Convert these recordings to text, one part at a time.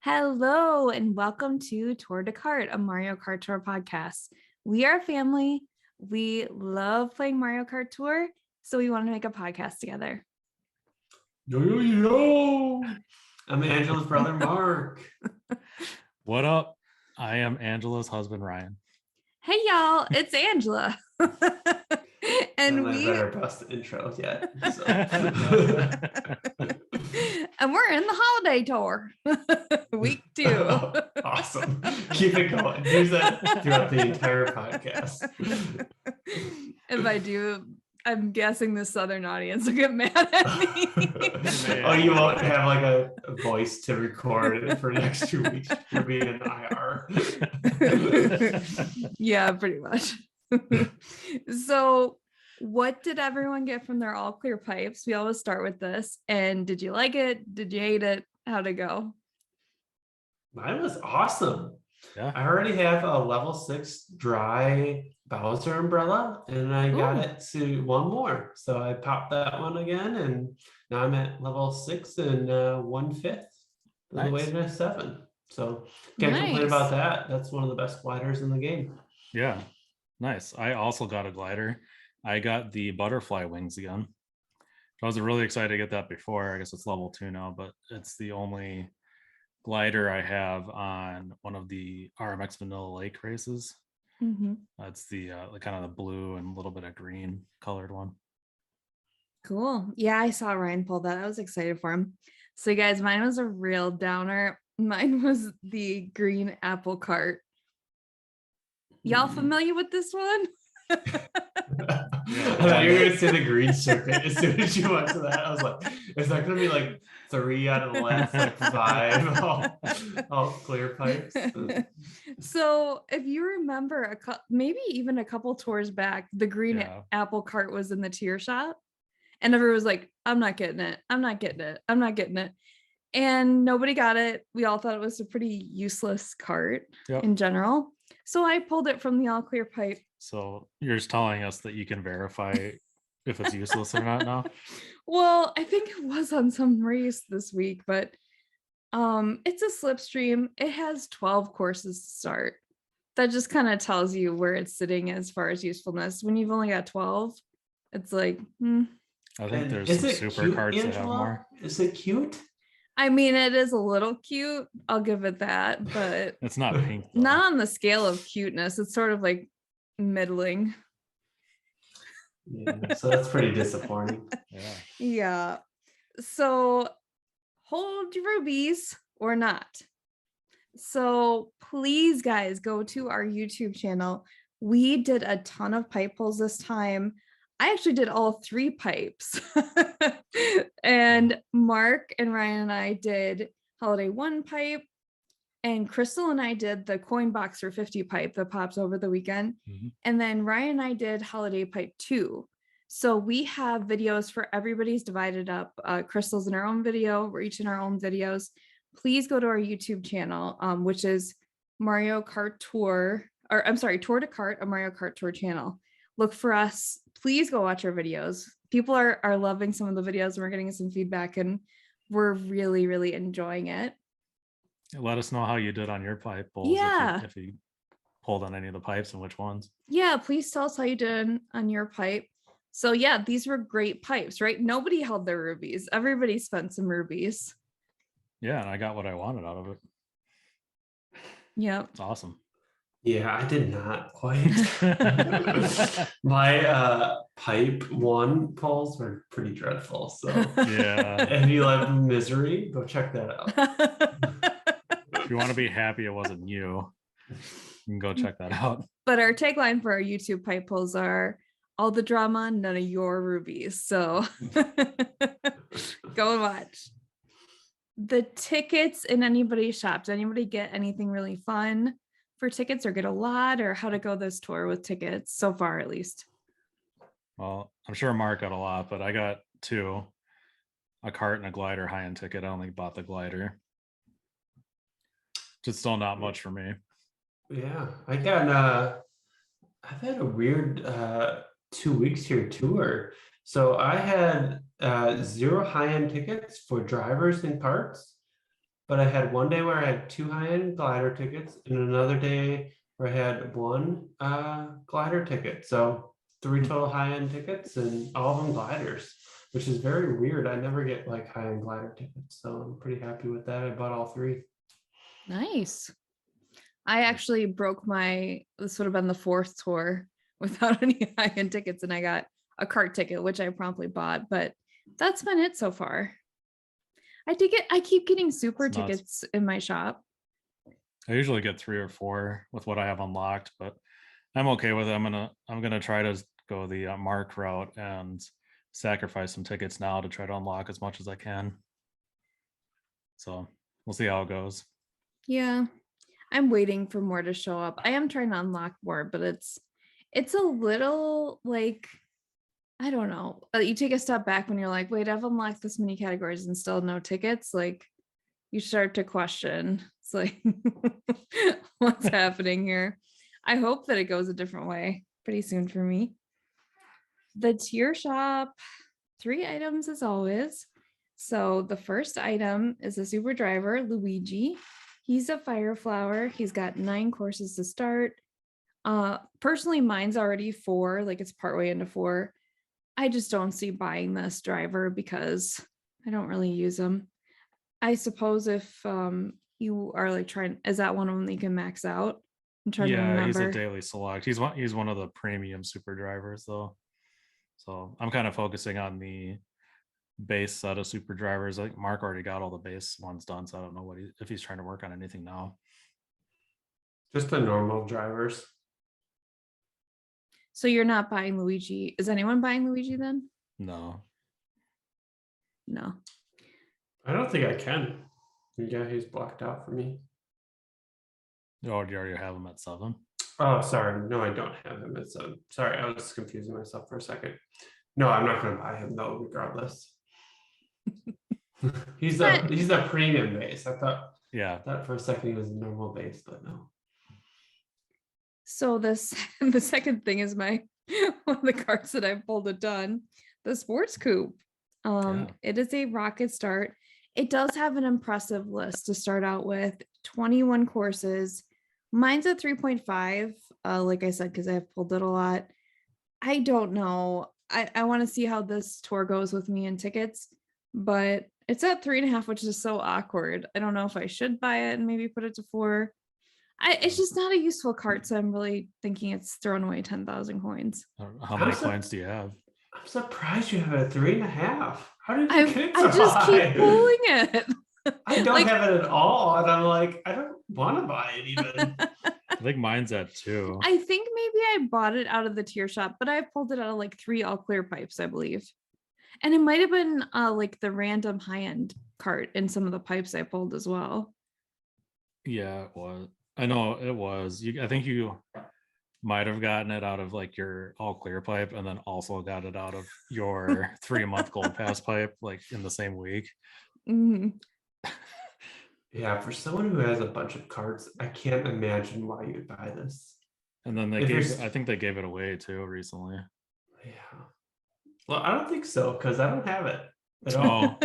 Hello, and welcome to Tour de Kart, a Mario Kart Tour podcast. We are a family. We love playing Mario Kart Tour, so we want to make a podcast together. Yo. I'm Angela's brother, Mark. What up? I am Angela's husband, Ryan. Hey, y'all, it's Angela. And we better bust the intro yet. So. And we're in the holiday tour. Week 2. Awesome. Keep it going. Do that throughout the entire podcast. If I do, I'm guessing the Southern audience will get mad at me. Oh, you won't have like a voice to record it for the next 2 weeks. You'll be in IR. Yeah, pretty much. So what did everyone get from their all clear pipes? We always start with this. And did you like it? Did you hate it? How'd it go? Mine was awesome. Yeah. I already have a level 6 dry Bowser umbrella, and I got it to one more. So I popped that one again, and now I'm at level 6 and 1/5 of the way to 7. So can't complain about that. That's one of the best gliders in the game. Yeah, nice. I also got a glider. I got the butterfly wings again. I was really excited to get that before. I guess it's level 2 now, but it's the only glider I have on one of the RMX Vanilla Lake races. That's the kind of the blue and a little bit of green colored one. Cool. Yeah, I saw Ryan pull that. I was excited for him. So you guys, mine was a real downer. Mine was the green apple cart. Y'all familiar with this one? I thought you were gonna say the green circuit. As soon as you went to that, I was like, is that gonna be like 3 out of the last like 5 all clear pipes? So if you remember maybe even a couple tours back, the green apple cart was in the tier shop, and everyone was like, I'm not getting it. I'm not getting it. I'm not getting it. And nobody got it. We all thought it was a pretty useless cart in general. So I pulled it from the all clear pipe. So you're just telling us that you can verify if it's useless or not now? Well, I think it was on some race this week, but it's a slipstream. It has 12 courses to start. That just kind of tells you where it's sitting as far as usefulness. When you've only got 12, it's like, I think there's some super cards that have more. Is it cute? I mean, it is a little cute. I'll give it that, but it's not pink though. Not on the scale of cuteness. It's sort of like middling. Yeah, so that's pretty disappointing. Yeah. So hold your rubies or not. So please, guys, go to our YouTube channel. We did a ton of pipe pulls this time. I actually did all 3 pipes. And Mark and Ryan and I did Holiday 1 pipe, and Crystal and I did the coin box for 50 pipe that pops over the weekend. And then Ryan and I did Holiday pipe 2. So we have videos for everybody's divided up. Crystal's in her own video. We're each in our own videos. Please go to our YouTube channel, which is Mario Kart Tour, or I'm sorry, Tour de Kart, a Mario Kart Tour channel. Look for us. Please go watch our videos. People are loving some of the videos, and we're getting some feedback, and we're really, really enjoying it. Let us know how you did on your pipe pulls. Yeah. If you pulled on any of the pipes and which ones. Yeah, please tell us how you did on your pipe. So yeah, these were great pipes, right? Nobody held their rubies. Everybody spent some rubies. Yeah, and I got what I wanted out of it. Yep. It's awesome. Yeah, I did not quite. My pipe 1 pulls were pretty dreadful. So yeah, if you like misery, go check that out. If you want to be happy it wasn't you can go check that out. But our tagline for our YouTube pipe pulls are all the drama, none of your rubies. So go and watch. The tickets in anybody's shop. Did anybody get anything really fun for tickets, or get a lot, or how to go this tour with tickets so far, at least? Well, I'm sure Mark got a lot, but I got 2, a cart and a glider high-end ticket. I only bought the glider. Just still not much for me. Yeah, I got I've had a weird 2 weeks here tour. So I had 0 high-end tickets for drivers and carts, but I had one day where I had 2 high-end glider tickets and another day where I had 1 glider ticket. So 3 total high-end tickets and all of them gliders, which is very weird. I never get like high-end glider tickets, so I'm pretty happy with that. I bought all 3. Nice. I actually broke this would have been the 4th tour without any high-end tickets, and I got a Kart ticket, which I promptly bought, but that's been it so far. I keep getting super It's nuts. tickets in my shop. I usually get 3 or 4 with what I have unlocked, but I'm okay with it. I'm gonna try to go the mark route and sacrifice some tickets now to try to unlock as much as I can. So we'll see how it goes. Yeah, I'm waiting for more to show up. I am trying to unlock more, but it's a little like, I don't know. You take a step back when you're like, wait, I've unlocked this many categories and still no tickets. Like, you start to question. It's like, what's happening here? I hope that it goes a different way pretty soon for me. The tier shop, 3 items as always. So the first item is a super driver, Luigi. He's a fire flower. He's got 9 courses to start. Personally, mine's already 4, like it's partway into 4. I just don't see buying this driver because I don't really use them. I suppose if you are like trying, is that one of them that you can max out? I'm trying to Yeah, he's a remember. daily select. He's one of the premium super drivers though. So I'm kind of focusing on the base set of super drivers. I think Mark already got all the base ones done, so I don't know if he's trying to work on anything now. Just the normal drivers. So you're not buying Luigi. Is anyone buying Luigi then? No. No. I don't think I can. Yeah, he's blocked out for me. Oh, do you already have him at 7? Oh, sorry. No, I don't have him. It's sorry, I was confusing myself for a second. No, I'm not going to buy him though, regardless. he's a premium base. I thought for a second he was a normal base, but no. So the second thing is my one of the cards that I pulled a ton, the sports coupe. It is a rocket start. It does have an impressive list to start out with, 21 courses. Mine's a 3.5, like I said, because I've pulled it a lot. I don't know. I want to see how this tour goes with me and tickets, but it's at 3.5, which is so awkward. I don't know if I should buy it and maybe put it to 4. It's just not a useful cart, so I'm really thinking it's throwing away 10,000 coins. How many coins do you have? I'm surprised you have it at 3.5. How did you get it so I just high? keep pulling it. I don't have it at all, and I'm like, I don't want to buy it even. I think mine's at 2. I think maybe I bought it out of the tier shop, but I pulled it out of like 3 all clear pipes, I believe. And it might have been like the random high-end cart in some of the pipes I pulled as well. Yeah, it was. I know it was. I think you might have gotten it out of like your all clear pipe and then also got it out of your 3-month gold pass pipe like in the same week. Mm-hmm. Yeah, for someone who has a bunch of cards, I can't imagine why you'd buy this. And then I think they gave it away too recently. Yeah. Well, I don't think so because I don't have it at all.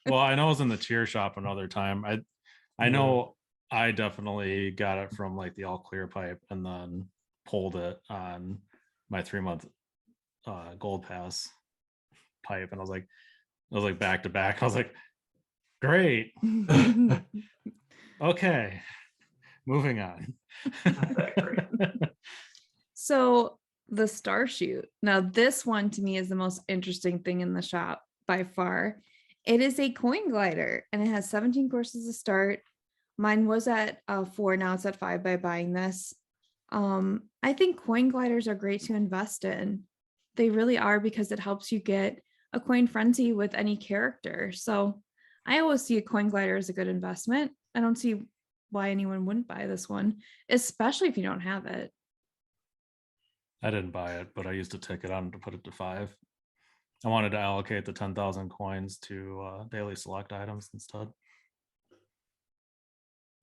Well, I know it was in the tier shop another time. I know I definitely got it from like the all clear pipe and then pulled it on my 3-month gold pass pipe, and I was like back to back. I was like, great. Okay, moving on. Not that great. So the Starchute. Now, this one to me is the most interesting thing in the shop by far. It is a coin glider and it has 17 courses to start. Mine was at 4, now it's at 5 by buying this. I think coin gliders are great to invest in. They really are, because it helps you get a coin frenzy with any character. So I always see a coin glider as a good investment. I don't see why anyone wouldn't buy this one, especially if you don't have it. I didn't buy it, but I used a ticket on to put it to 5. I wanted to allocate the 10,000 coins to daily select items instead.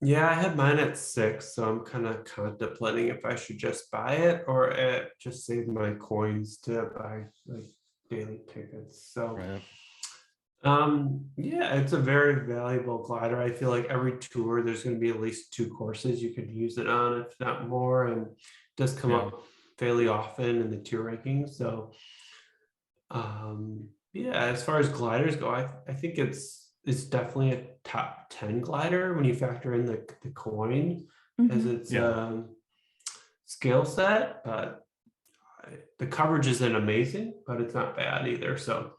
Yeah, I had mine at 6, so I'm kind of contemplating if I should just buy it or just save my coins to buy like daily tickets. So Yeah, it's a very valuable glider. I feel like every tour there's going to be at least 2 courses you could use it on, if not more, and it does come Yeah. up fairly often in the tour rankings. So, yeah, as far as gliders go, I think it's definitely a top 10 glider when you factor in the coin as Mhm. its Yeah. skill set, but the coverage isn't amazing, but it's not bad either. So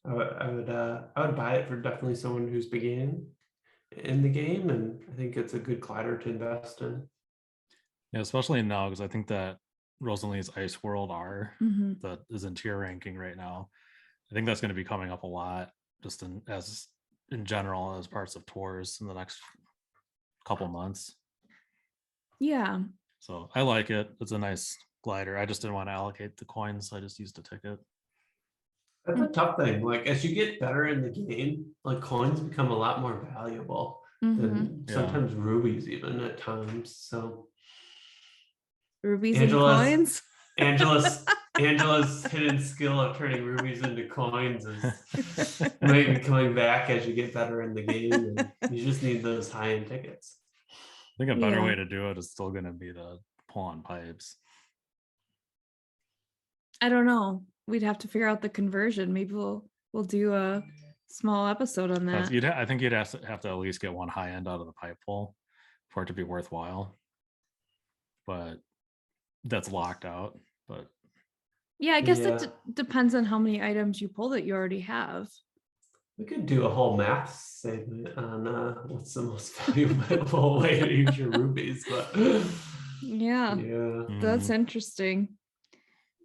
I would buy it for definitely someone who's beginning in the game, and I think it's a good glider to invest in. Yeah, especially now because I think that Rosalie's Ice World R Mhm. that is in tier ranking right now. I think that's going to be coming up a lot just in general as parts of tours in the next couple months. Yeah. So I like it. It's a nice glider. I just didn't want to allocate the coins, so I just used a ticket. That's a tough thing. Like as you get better in the game, like coins become a lot more valuable Mhm. than Yeah. sometimes rubies even at times. So Rubies and Angela's coins. Angela's hidden skill of turning rubies into coins is maybe coming back as you get better in the game, and you just need those high-end tickets. I think a better Yeah. way to do it is still going to be to pull on pipes. I don't know. We'd have to figure out the conversion. Maybe we'll do a small episode on that. I think you'd have to at least get one high end out of the pipe pull for it to be worthwhile. But that's locked out. But Yeah, I guess Yeah. it depends on how many items you pull that you already have. We could do a whole math segment on what's the most valuable way to use your rubies, but Yeah, yeah. that's interesting.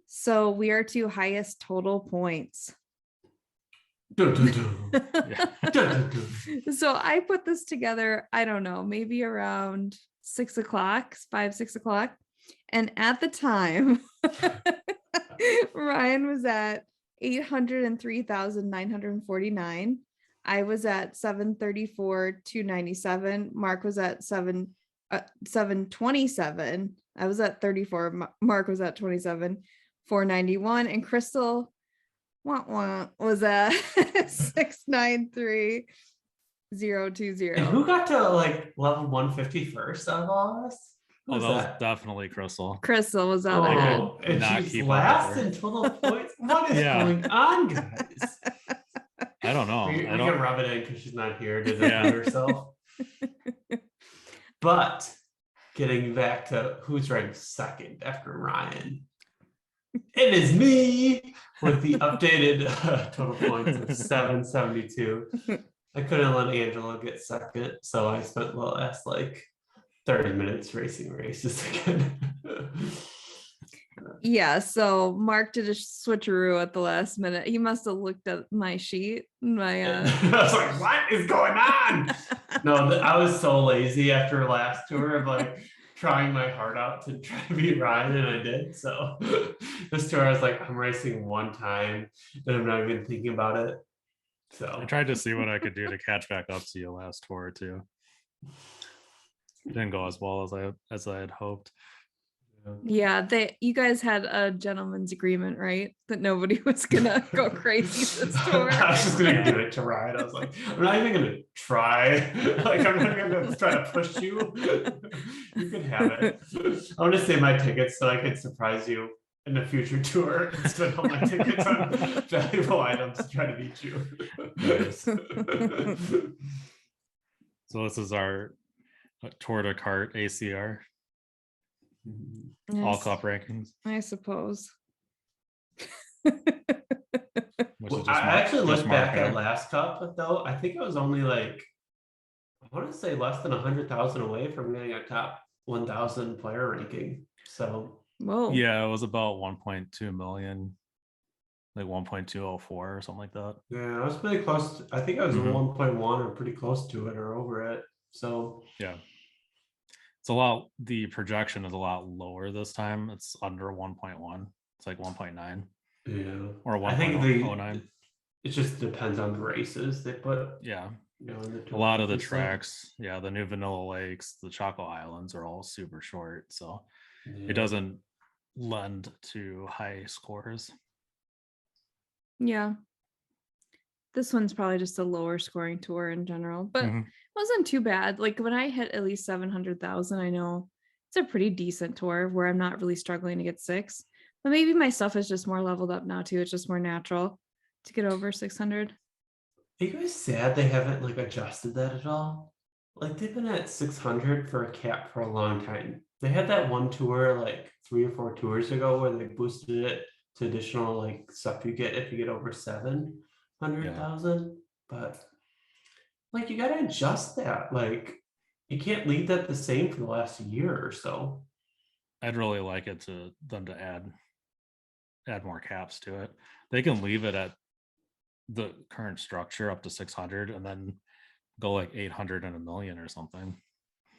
So we are to highest total points. Dun, dun, dun. yeah. Dun, dun, dun. So I put this together, I don't know, maybe around 6 o'clock, 5, 6 o'clock. And at the time, Ryan was at 803,949. I was at 734,297. Mark was at 727. I was at 34. Mark was at 27,491. And Crystal was at 693,020. And who got to like level 150 first out of all of us? Who Oh, was that was that? definitely Crystal. Crystal was out there. Oh, and not she's keep up with last her. in total points. What is Yeah. going on, guys? I don't know. We I can don't. rub it in because she's not here to Yeah. defend herself. But getting back to who's ranked second after Ryan, it is me with the updated total points of 772. I couldn't let Angela get second, so I spent the last like 30 minutes racing races again. Yeah, so Mark did a switcheroo at the last minute. He must have looked at my sheet. I was like, what is going on? No, I was so lazy after last tour of like trying my heart out to try to beat Ryan, and I did. So this tour, I was like, I'm racing one time, and I'm not even thinking about it. So I tried to see what I could do to catch back up to you last tour too. It didn't go as well as I had hoped. Yeah, you guys had a gentleman's agreement, right? That nobody was gonna go crazy this tour. I was just gonna give it to Ryan. I was like, I'm not even gonna try. Like, I'm not gonna try to push you. You can have it. I want to save my tickets so I can surprise you in a future tour and spend all my tickets on valuable items to try to beat you. Nice. So this is our Tour de Kart ACR. All Yes, cup rankings. I suppose. Which Well, is I actually just looked back Mark, at last cup though. I think it was only like, I want to say less than 100,000 away from getting a top 1,000 player ranking. So Whoa. Yeah, it was about 1.2 million, like 1.204 or something like that. yeah, I was pretty close. I think I was Mhm. 1.1 or pretty close to it or over it. So Yeah. The projection is a lot lower this time. It's under 1.1. It's like 1.9 yeah, or I think 1.09. it just depends on the races they put. Yeah. You know, in the A lot tour, of the obviously. tracks, yeah, the new Vanilla Lakes, the Choco Islands are all super short. So Yeah. it doesn't lend to high scores. Yeah. this one's probably just a lower scoring tour in general, but Mhm. it wasn't too bad. Like when I hit at least 700,000, I know it's a pretty decent tour where I'm not really struggling to get 6. But maybe my stuff is just more leveled up now too. It's just more natural to get over 600. Are you guys sad they haven't like adjusted that at all? Like they've been at 600 for a cap for a long time. They had that one tour like 3 or 4 tours ago where they boosted it to additional like stuff you get if you get over 700,000. But like you gotta adjust that. Like you can't leave that the same for the last year or so. I'd really like it to them to add more caps to it. They can leave it at the current structure up to 600 and then go like 800 and a million or something.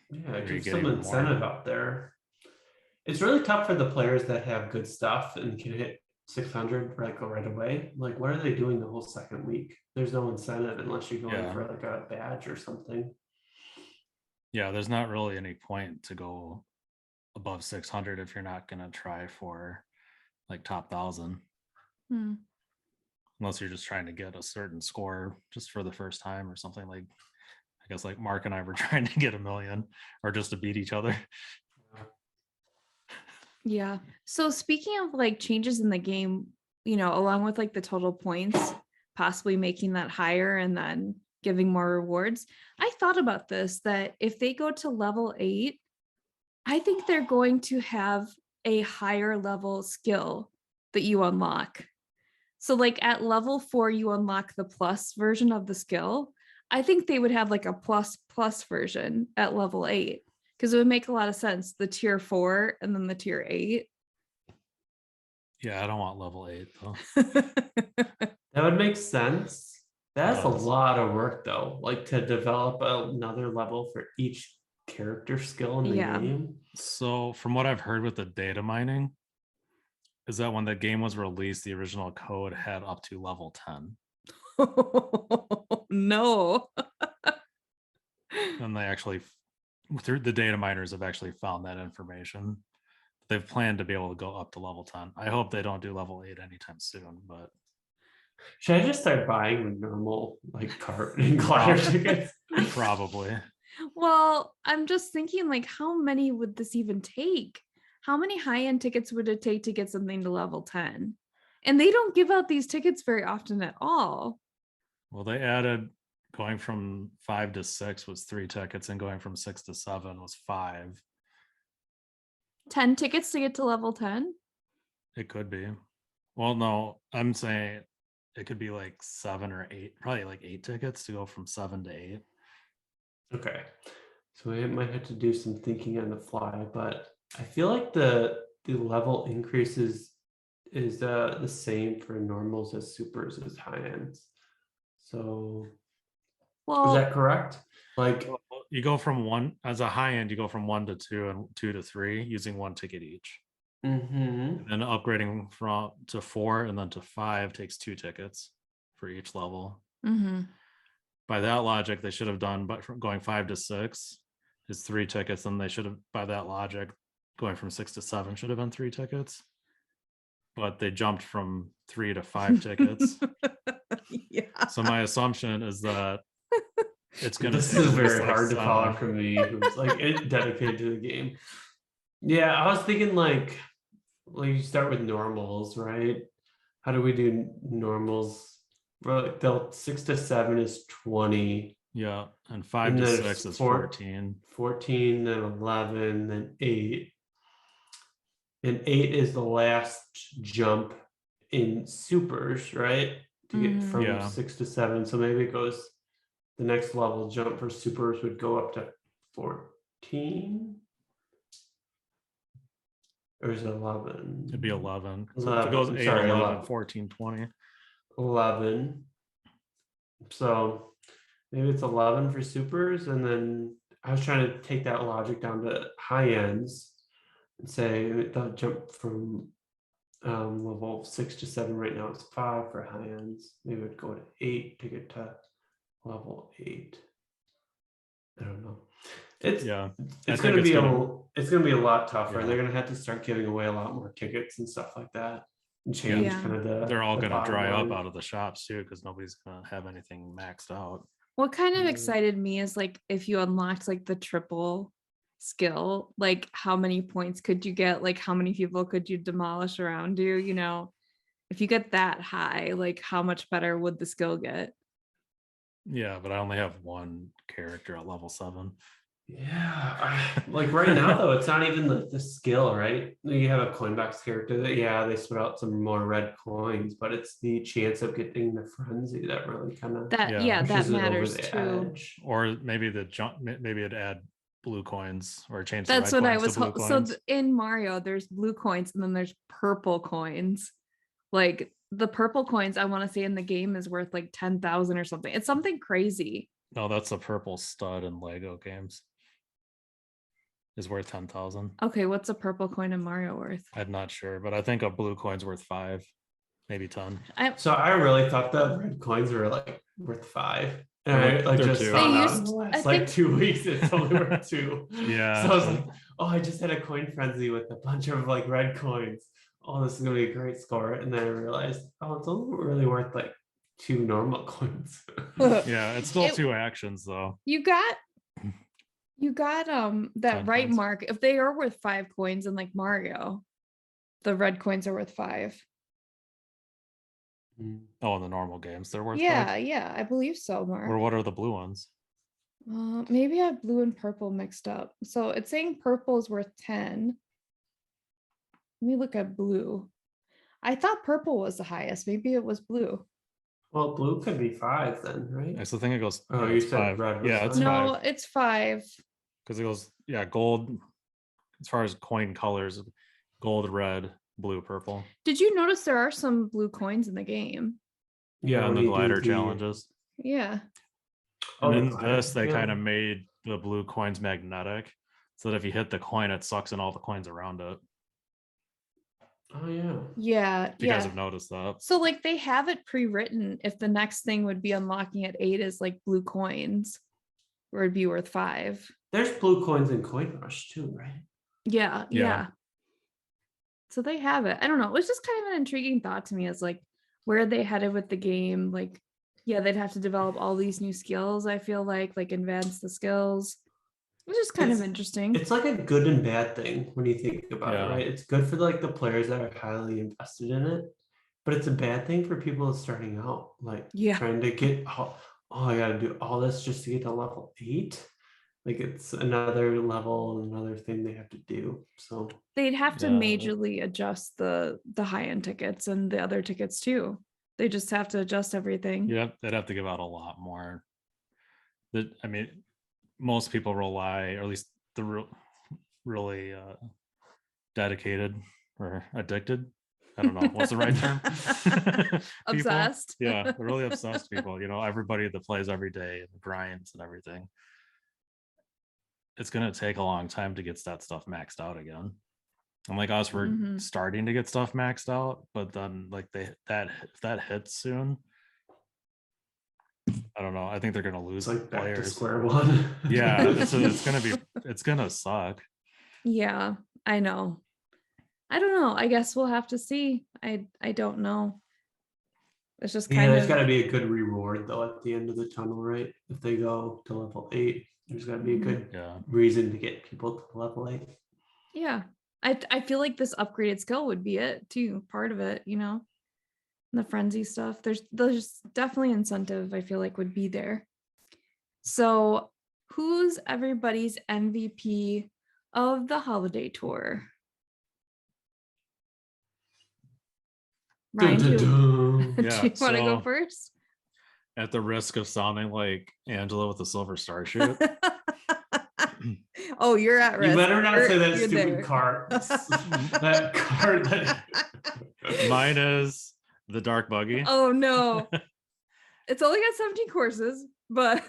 Yeah, Where you give get some even more. incentive out there. It's really tough for the players that have good stuff and can hit 600 right away. Like, what are they doing the whole second week? There's no incentive unless you're going Yeah. for like a badge or something. Yeah, there's not really any point to go above 600 if you're not going to try for like top 1,000. Hmm. Unless you're just trying to get a certain score just for the first time or something. Like I guess like Mark and I were trying to get 1,000,000 or just to beat each other. Yeah. So speaking of like changes in the game, along with like the total points, possibly making that higher and then giving more rewards, I thought about this that if they go to level 8, I think they're going to have a higher level skill that you unlock. So like at level 4, you unlock the plus version of the skill. I think they would have like a plus version at level 8 because it would make a lot of sense. The tier 4 and then the tier 8. Yeah, I don't want level 8 though. That would make sense. That's a does. lot of work though, like to develop another level for each character skill in the Yeah. game. So from what I've heard with the data mining, is that when the game was released, the original code had up to level 10. No. And they actually, through the data miners, have actually found that information. They've planned to be able to go up to level 10. I hope they don't do level 8 anytime soon, but Should I just start buying normal like Kart and glider tickets? probably. Well, I'm just thinking like how many would this even take? How many high-end tickets would it take to get something to level 10? And they don't give out these tickets very often at all. Well, they added going from 5 to 6 was 3 tickets, and going from 6 to 7 was 5. 10 tickets to get to level 10? It could be. Well, no, I'm saying it could be like 7 or 8, probably like 8 tickets to go from 7 to 8. Okay. So I might have to do some thinking on the fly, but I feel like the level increases is the same for normals as supers as high ends. So is that Well, correct? Like, You go from 1 as a high end, you go from 1 to 2 and 2 to 3 using 1 ticket each. mhm. And upgrading from to 4 and then to 5 takes 2 tickets for each level. mhm. By that logic, they should have done, but from going 5 to 6 is 3 tickets, and they should have, by that logic, going from 6 to 7 should have been 3 tickets. But they jumped from 3 to 5 tickets. Yeah. So my assumption is that it's going to This take is at least very like hard to follow 7. for me, who's like dedicated to the game. Yeah, I was thinking like you start with normals, right? How do we do normals? Well, like they'll 6 to 7 is 20. Yeah, and 5 And to then 6 is 14. 14, then 11, then 8. And 8 is the last jump in supers, right? To get Mhm. from Yeah. 6 to 7. So maybe it goes, the next level jump for supers would go up to 14. Or is it 11? It'd be 11. So if it 11. goes I'm 8, sorry, 11, 14, 20. 11. So maybe it's 11 for supers. And then I was trying to take that logic down to high ends and say they'll jump from level 6 to 7 right now. It's 5 for high ends. Maybe it'd go to 8 to get to level 8. I don't know. It's Yeah. it's think gonna it's be gonna- it's gonna be a lot tougher, and Yeah. they're gonna have to start giving away a lot more tickets and stuff like that. and change Yeah. kind of They're all the going to bottom dry up line. out of the shops too, because nobody's going to have anything maxed out. What kind of Yeah. excited me is like if you unlocked like the triple skill, like how many points could you get? Like how many people could you demolish around you? You know, if you get that high, like how much better would the skill get? Yeah, but I only have one character at level 7. Yeah, like right now though, it's not even the skill, right? You have a coin box character that, yeah, they spit out some more red coins, but it's the chance of getting the frenzy that really kind of That Yeah. yeah, that pushes it over matters the too. edge. Or maybe the jump, maybe it'd add blue coins or change the That's red what I coins to was blue so coins. in Mario, there's blue coins and then there's purple coins. Like the purple coins, I want to say in the game is worth like 10,000 or something. It's something crazy. No, that's a purple stud in Lego games. Is worth 10,000. Okay, what's a purple coin in Mario worth? I'm not sure, but I think a blue coin's worth 5, maybe 10. So I really thought the red coins were like worth 5. And They're I worth- like they're just 2. found They out in used- the I last like think- 2 weeks it's only worth 2. Yeah. So I was like, oh, I just had a coin frenzy with a bunch of like red coins. Oh, this is gonna be a great score. And then I realized, oh, it's only really worth like 2 normal coins. Yeah, it's still It- 2 actions though. You got that 10 right, coins. Mark. If they are worth 5 coins in like Mario, the red coins are worth 5. Oh, in the normal games, they're worth 5. Yeah, I believe so, Mark. Or what are the blue ones? Maybe I have blue and purple mixed up. So it's saying purple is worth 10. Let me look at blue. I thought purple was the highest. Maybe it was blue. Well, blue could be 5 then, right? I still think it goes. Oh, yeah, you it's said 5. red was Yeah, it's five. No, 5 it's 5. because it goes. Yeah, gold. As far as coin colors, gold, red, blue, purple. Did you notice there are some blue coins in the game? Yeah, and when the you do glider challenges. Yeah. Oh, And the in glider, this, they yeah. kind of made the blue coins magnetic, so that if you hit the coin, it sucks in all the coins around it. Oh yeah. Yeah. If you guys have noticed that. So like they have it pre-written if the next thing would be unlocking at 8 is like blue coins, or it'd be worth 5. There's blue coins in Coin Rush too, right? Yeah. So they have it. I don't know. It was just kind of an intriguing thought to me as like where they headed with the game. Like, yeah, they'd have to develop all these new skills, I feel like advance the skills. It's just kind of It's- interesting. It's like a good and bad thing when you think about Yeah. it, right? It's good for like the players that are highly invested in it, but it's a bad thing for people starting out, like Yeah. trying to get oh, I gotta do all this just to get to level 8. Like it's another level, another thing they have to do. So They'd have to Yeah. majorly adjust the high-end tickets and the other tickets too. They just have to adjust everything. Yeah, they'd have to give out a lot more. I mean, most people rely, or at least the really dedicated or addicted. I don't know what's the right term. People, Obsessed. yeah, they're really obsessed people. You know, everybody that plays every day and grinds and everything. It's gonna take a long time to get that stuff maxed out again. And like us, we're Mhm. starting to get stuff maxed out, but then like if that hits soon, I don't know. I think they're gonna lose it's like back to players. square one. Yeah, it's gonna suck. Yeah, I know. I don't know. I guess we'll have to see. I don't know. It's just Yeah, kind there's of got to be a good reward though at the end of the tunnel, right? If they go to level 8, there's got to be a Mhm. good Yeah. reason to get people to level 8. yeah. I feel like this upgraded skill would be it too. Part of it, you know, the frenzy stuff. There's definitely incentive. I feel like would be there. So, who's everybody's MVP of the holiday tour? Ryan, Dun, do, dun, dun. do Yeah, you want to go so- first? At the risk of sounding like Angela with the Silver Starchute, Oh, you're at risk. You better not say that You're stupid there. cart. That cart that mine is the dark buggy. Oh no. It's only got 17 courses, but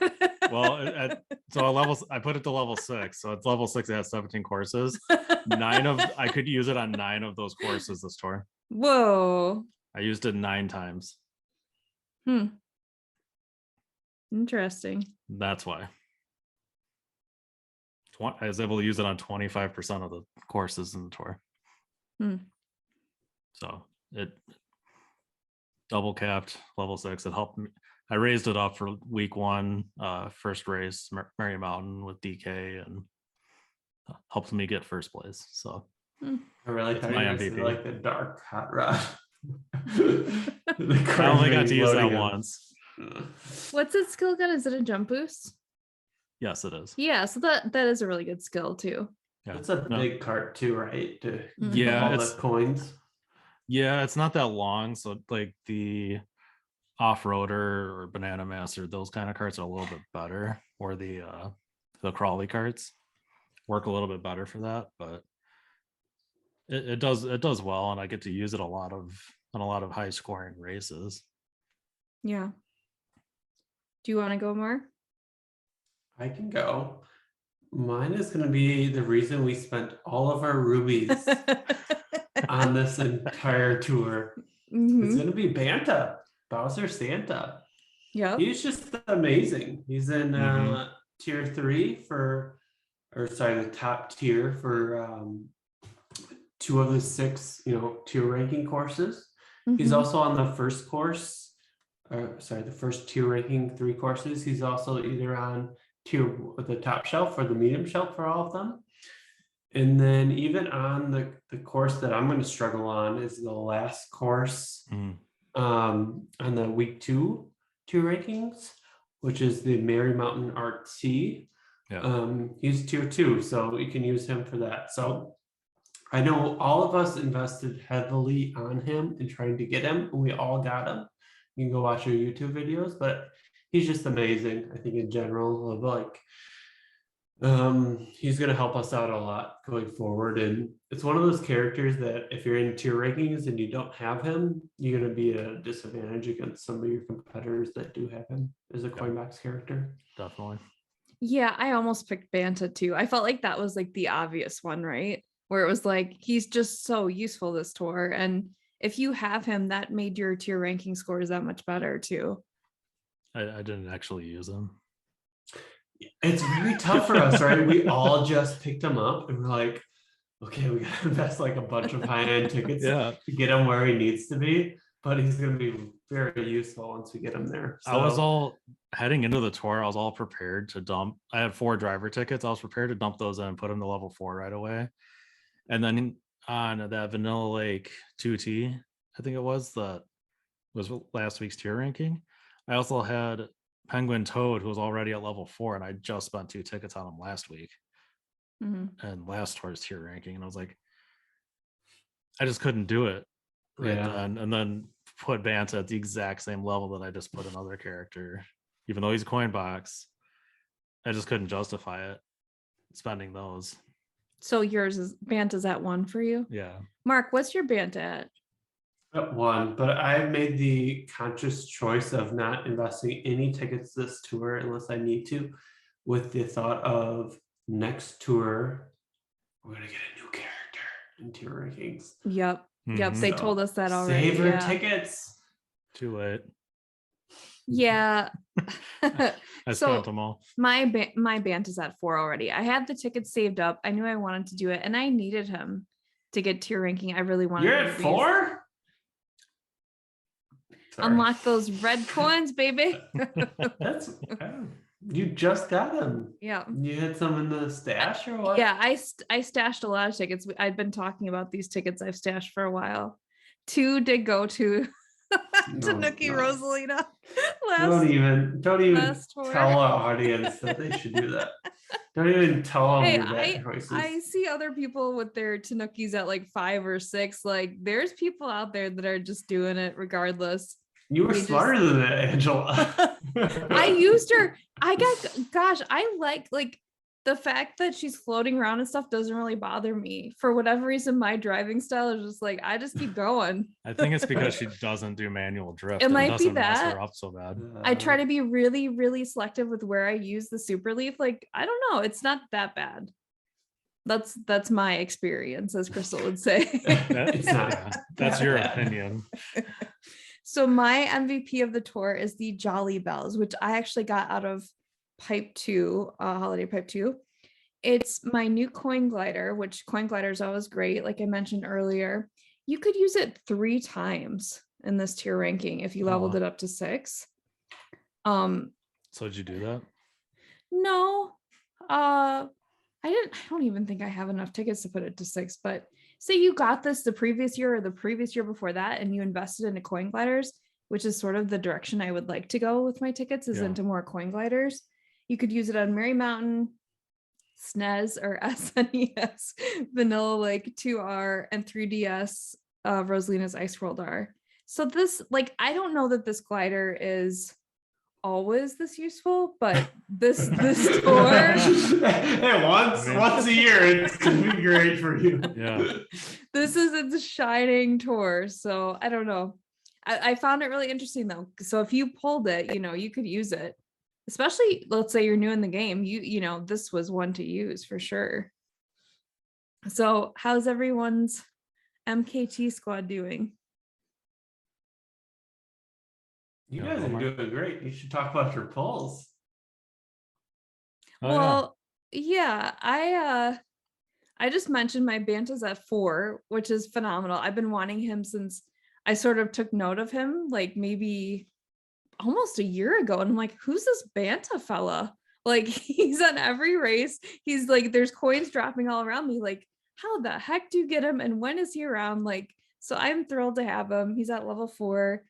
Well, so I put it to level 6, so it's level 6. It has 17 courses. I could use it on 9 of those courses this tour. Whoa. I used it 9 times. Interesting. That's why. I was able to use it on 25% of the courses in the tour. Hmm. So it double capped level 6. It helped me. I raised it up for week 1, first race, Mary Mountain with DK, and helped me get first place. So I really it's thought you my were gonna say, MVP. like the dark hot rod. I only got to use that once. What's its skill gun? Is it a jump boost? Yes, it is. Yeah, so that is a really good skill too. Yeah, It's a big cart too, right? To Yeah, all it's the coins. yeah, it's not that long. So like the off-roader or banana master, those kind of carts are a little bit better, or the crawly carts work a little bit better for that, but it does well, and I get to use it on a lot of high scoring races. Yeah. Do you want to go more? I can go. Mine is going to be the reason we spent all of our rubies on this entire tour. It's going to be Banta, Bowser Santa. Yeah. He's just amazing. He's in Mhm. tier 3 for, or sorry, the top tier for 2 of the 6, tier ranking courses. He's also on the first course, the first tier ranking 3 courses. He's also either on tier the top shelf or the medium shelf for all of them. And then even on the course that I'm going to struggle on is the last course on the week 2 tier rankings, which is the Mary Mountain RT. Yeah. He's tier 2, so you can use him for that. So I know all of us invested heavily on him and trying to get him, and we all got him. You can go watch our YouTube videos, but he's just amazing. I think in general, of like, he's going to help us out a lot going forward. And it's one of those characters that if you're in tier rankings and you don't have him, you're going to be at a disadvantage against some of your competitors that do have him as a coin box character. Definitely. Yeah, I almost picked Banta too. I felt like that was like the obvious one, right? Where it was like, he's just so useful this tour. And if you have him, that made your tier ranking scores that much better too. I didn't actually use him. It's very tough for us, right? We all just picked him up and we're like, okay, we gotta invest like a bunch of high-end tickets to get him where he needs to be, but he's gonna be very useful once we get him there. So I was all heading into the tour, I was all prepared to dump. I had 4 driver tickets. I was prepared to dump those in and put them to level 4 right away. And then on that Vanilla Lake 2T, I think it was, that was last week's tier ranking, I also had Penguin Toad, who was already at level 4, and I just spent 2 tickets on him last week and last tour's tier ranking, and I was like, I just couldn't do it then, and then put Banta at the exact same level that I just put another character, even though he's a coin box. I just couldn't justify it spending those. So yours is Banta's at 1 for you? Yeah. Mark, what's your Banta at? At 1, but I made the conscious choice of not investing any tickets this tour unless I need to, with the thought of next tour, we're gonna get a new character in tier rankings. Yep. They told us that already. Save your tickets. Too late. Yeah. I spent them all. My Bant is at 4 already. I had the tickets saved up. I knew I wanted to do it, and I needed him to get tier ranking. I really wanted. You're at 4? Unlock those red coins, baby. That's you just got them. Yeah. You had some in the stash or what? Yeah, I stashed a lot of tickets. I'd been talking about these tickets I've stashed for a while. 2 did go to Tanuki Rosalina. Don't even tell our audience that they should do that. Don't even tell them your bad choices. I see other people with their Tanukis at like 5 or 6. Like, there's people out there that are just doing it regardless. You were smarter than that, Angela. I used her. I like the fact that she's floating around and stuff doesn't really bother me. For whatever reason, my driving style is just like, I just keep going. I think it's because she doesn't do manual drift. It might be mess that. her up so bad. I try to be really, really selective with where I use the super leaf. Like, I don't know. It's not that bad. That's my experience, as Crystal would say. It's not. That's your opinion. So my MVP of the tour is the Jolly Bells, which I actually got out of Pipe 2, Holiday Pipe 2. It's my new coin glider, which coin glider is always great, like I mentioned earlier. you could use it 3 times in this tier ranking if you leveled Oh. it up to 6. So did you do that? No, I don't even think I have enough tickets to put it to 6, but say you got this the previous year or the previous year before that, and you invested into coin gliders, which is sort of the direction I would like to go with my tickets, is Yeah. into more coin gliders. You could use it on Merry Mountain, SNES or SNES, Vanilla Lake 2R, and 3DS, Rosalina's Ice World R. So this, like, I don't know that this glider is always this useful, but this tour, Hey, once a year, it's gonna be great for you. Yeah. this is its shining tour. So I don't know. I found it really interesting though. So if you pulled it, you know, you could use it. Especially, let's say you're new in the game, you know, this was one to use for sure. So how's everyone's MKT squad doing? You Yeah, guys are Omar. doing great. You should talk about your polls. Oh, Well, yeah, I just mentioned my Banta's at 4, which is phenomenal. I've been wanting him since I sort of took note of him, like maybe almost a year ago. And I'm like, who's this Banta fella? Like, he's on every race. He's like, there's coins dropping all around me. Like, how the heck do you get him? And when is he around? Like, so I'm thrilled to have him. He's at level 4.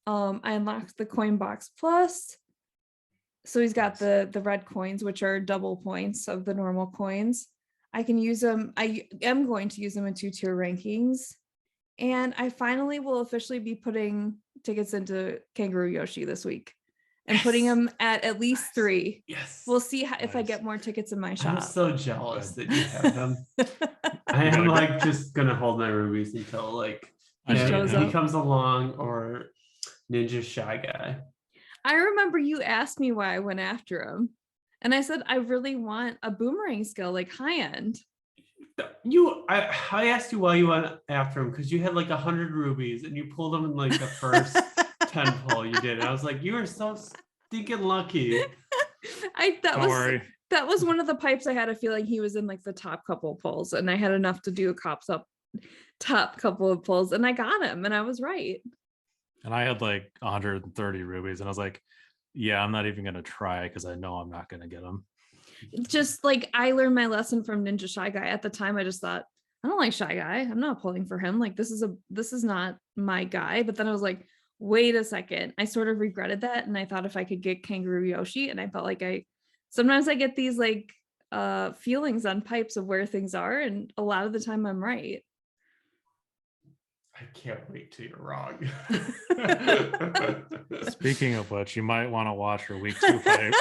I unlocked the coin box plus. So he's got Nice. the red coins, which are double points of the normal coins. I can use them. I am going to use them in 2-tier rankings. And I finally will officially be putting tickets into Kangaroo Yoshi this week and putting Yes. them at least 3. Yes. We'll see if I Nice. get more tickets in my I'm shop. so jealous Good. that you have them. I You am gotta like just gonna hold my rubies until like I need shows him. up. he comes along or Ninja Shy Guy. I remember you asked me why I went after him. And I said, I really want a boomerang skill, like high end. I asked you why you went after him because you had like 100 rubies and you pulled them in like the first 10 pull you did. And I was like, you are so stinking lucky. That Don't worry. was one of the pipes I had a feeling he was in like the top couple of pulls, and I had enough to do a cops up top couple of pulls, and I got him, and I was right. And I had like 130 rubies, and I was like, yeah, I'm not even gonna try because I know I'm not gonna get them. Just like I learned my lesson from Ninja Shy Guy. At the time, I just thought, I don't like Shy Guy. I'm not pulling for him. Like this is not my guy. But then I was like, wait a second. I sort of regretted that, and I thought if I could get Kangaroo Yoshi, and I felt like sometimes I get these like feelings on pipes of where things are, and a lot of the time I'm right. I can't wait till you're wrong. Speaking of which, you might want to watch your week 2 pipe.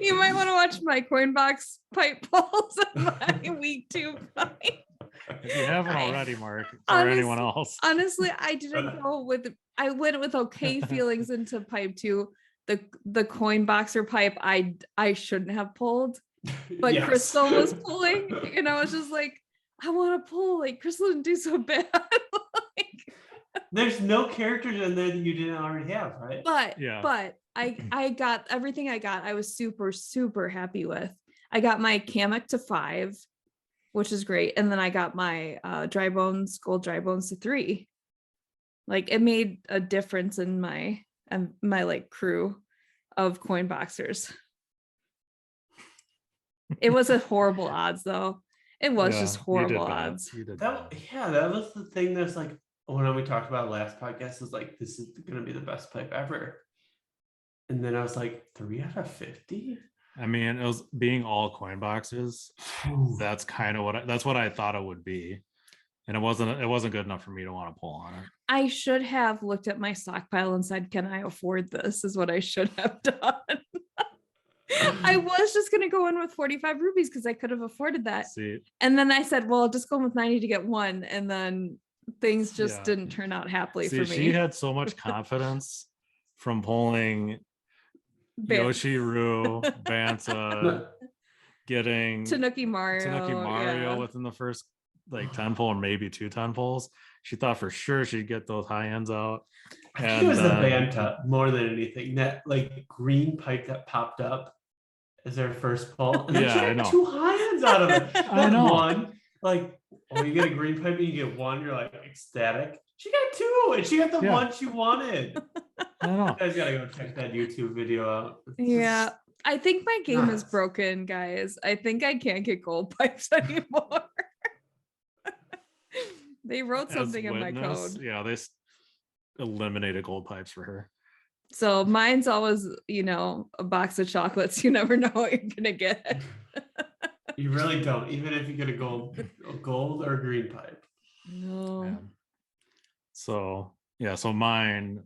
You might want to watch my coin box pipe pulls and my week 2 pipe. If you haven't already, Mark, or Honest- anyone else. Honestly, I went with okay feelings into pipe 2. The coin boxer pipe I shouldn't have pulled, but Yes. Crystal was pulling, and I was just like, I want to pull. Like Crystal didn't do so bad. There's no characters in there that you didn't already have, right? But Yeah. I got everything I got. I was super happy with. I got my Kamek to 5, which is great, and then I got my gold dry bones to 3. Like it made a difference in my like crew of coin boxers. It was a horrible odds though. It was just horrible odds. You did That was the thing that's like when we talked about last podcast is like this is gonna be the best pipe ever. And then I was like 3 out of 50. I mean, it was being all coin boxes. That's kind of that's what I thought it would be. And it wasn't good enough for me to want to pull on it. I should have looked at my stockpile and said, can I afford this? Is what I should have done. I was just going to go in with 45 rubies because I could have afforded that. See, And then I said, well, I'll just go with 90 to get 1. And then things just Yeah. didn't turn out happily for me. she had so much confidence from pulling Yoshi-Roo, Banta, getting Tanuki Mario. yeah. Within the first like 10 pull or maybe 2 10 pulls. She thought for sure she'd get those high ends out. I think it was the Banta more than anything. That like green pipe that popped up as their first pull. And then Yeah, she I had know. 2 high ends out of it. I Not know. one. Like, when you get a green pipe and you get one, you're like ecstatic. She got two, and she got the Yeah. one she wanted. I don't know. You guys gotta go check that YouTube video out. It's Yeah. just I think my game is nuts. broken, guys. I think I can't get gold pipes anymore. They wrote As something in my witness, code. yeah, they eliminated gold pipes for her. So mine's always, a box of chocolates. You never know what you're gonna get. You really don't, even if you get a gold or green pipe. No. Yeah. So mine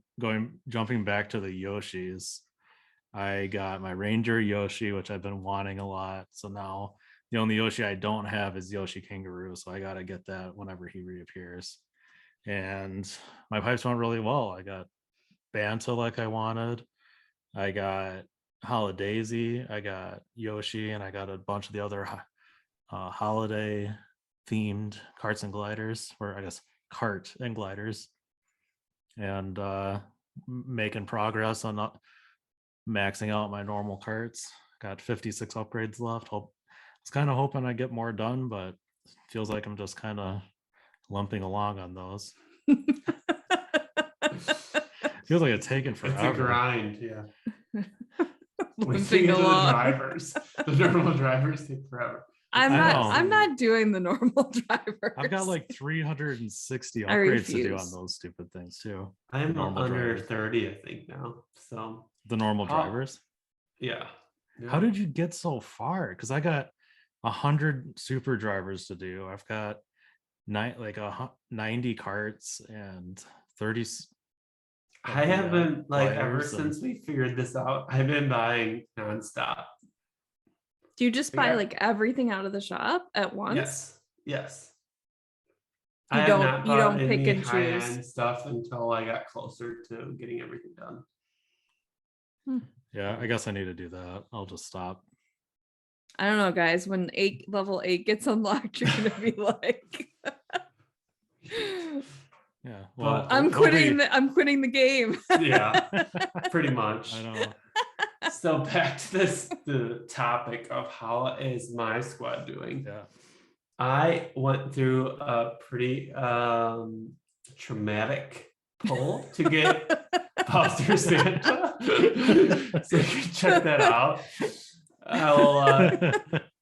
jumping back to the Yoshis. I got my Ranger Yoshi, which I've been wanting a lot. So now the only Yoshi I don't have is Yoshi Kangaroo. So I gotta get that whenever he reappears. And my pipes went really well. I got Banta like I wanted. I got Holidaisy. I got Yoshi, and I got a bunch of the other holiday themed carts and gliders, or I guess cart and gliders. And making progress on maxing out my normal carts. Got 56 upgrades left. I was kind of hoping I get more done, but it feels like I'm just kind of lumping along on those. Feels like it's taking forever. It's a grind, yeah. We Limping see the along. drivers. The normal drivers take forever. I'm not doing the normal drivers. I've got like 360 I upgrades to do on refuse. those stupid things too. I'm normal under drivers. 30, I think now. So The normal drivers. yeah. How did you get so far? Because I got 100 super drivers to do. I've got 90 carts and 30. I haven't ever gliders since we figured this out. I've been buying nonstop. Do you just buy Yeah. like everything out of the shop at once? Yes. You I don't- have not you bought don't pick any and choose. high-end stuff until I got closer to getting everything done. Yeah, I guess I need to do that. I'll just stop. I don't know, guys. When level 8 gets unlocked, you're gonna be like, Yeah. Well, I'm it'll be- I'm quitting the game. Yeah, pretty much. I know. So back to the topic of how is my squad doing? Yeah. I went through a pretty traumatic pull to get Foster Santa. So you can check that out. I'll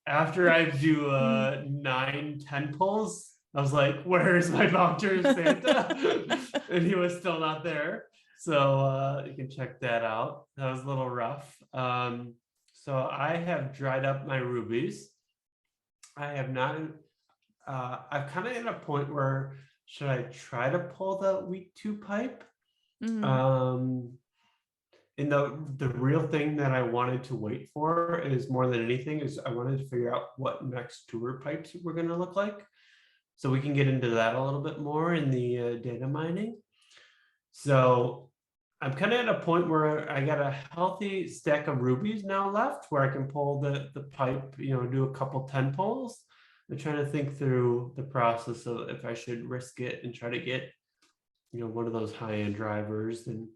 after I do 9-10 pulls, I was like, where's my Foster Santa? And he was still not there. So you can check that out. That was a little rough. So I have dried up my rubies. I have not. I'm kind of at a point where should I try to pull the week 2 pipe? Mhm. And the real thing that I wanted to wait for is more than anything is I wanted to figure out what next tour pipes were going to look like. So we can get into that a little bit more in the data mining. So I'm kind of at a point where I got a healthy stack of rubies now left where I can pull the pipe, do a couple 10 pulls. I'm trying to think through the process of if I should risk it and try to get, one of those high-end drivers. And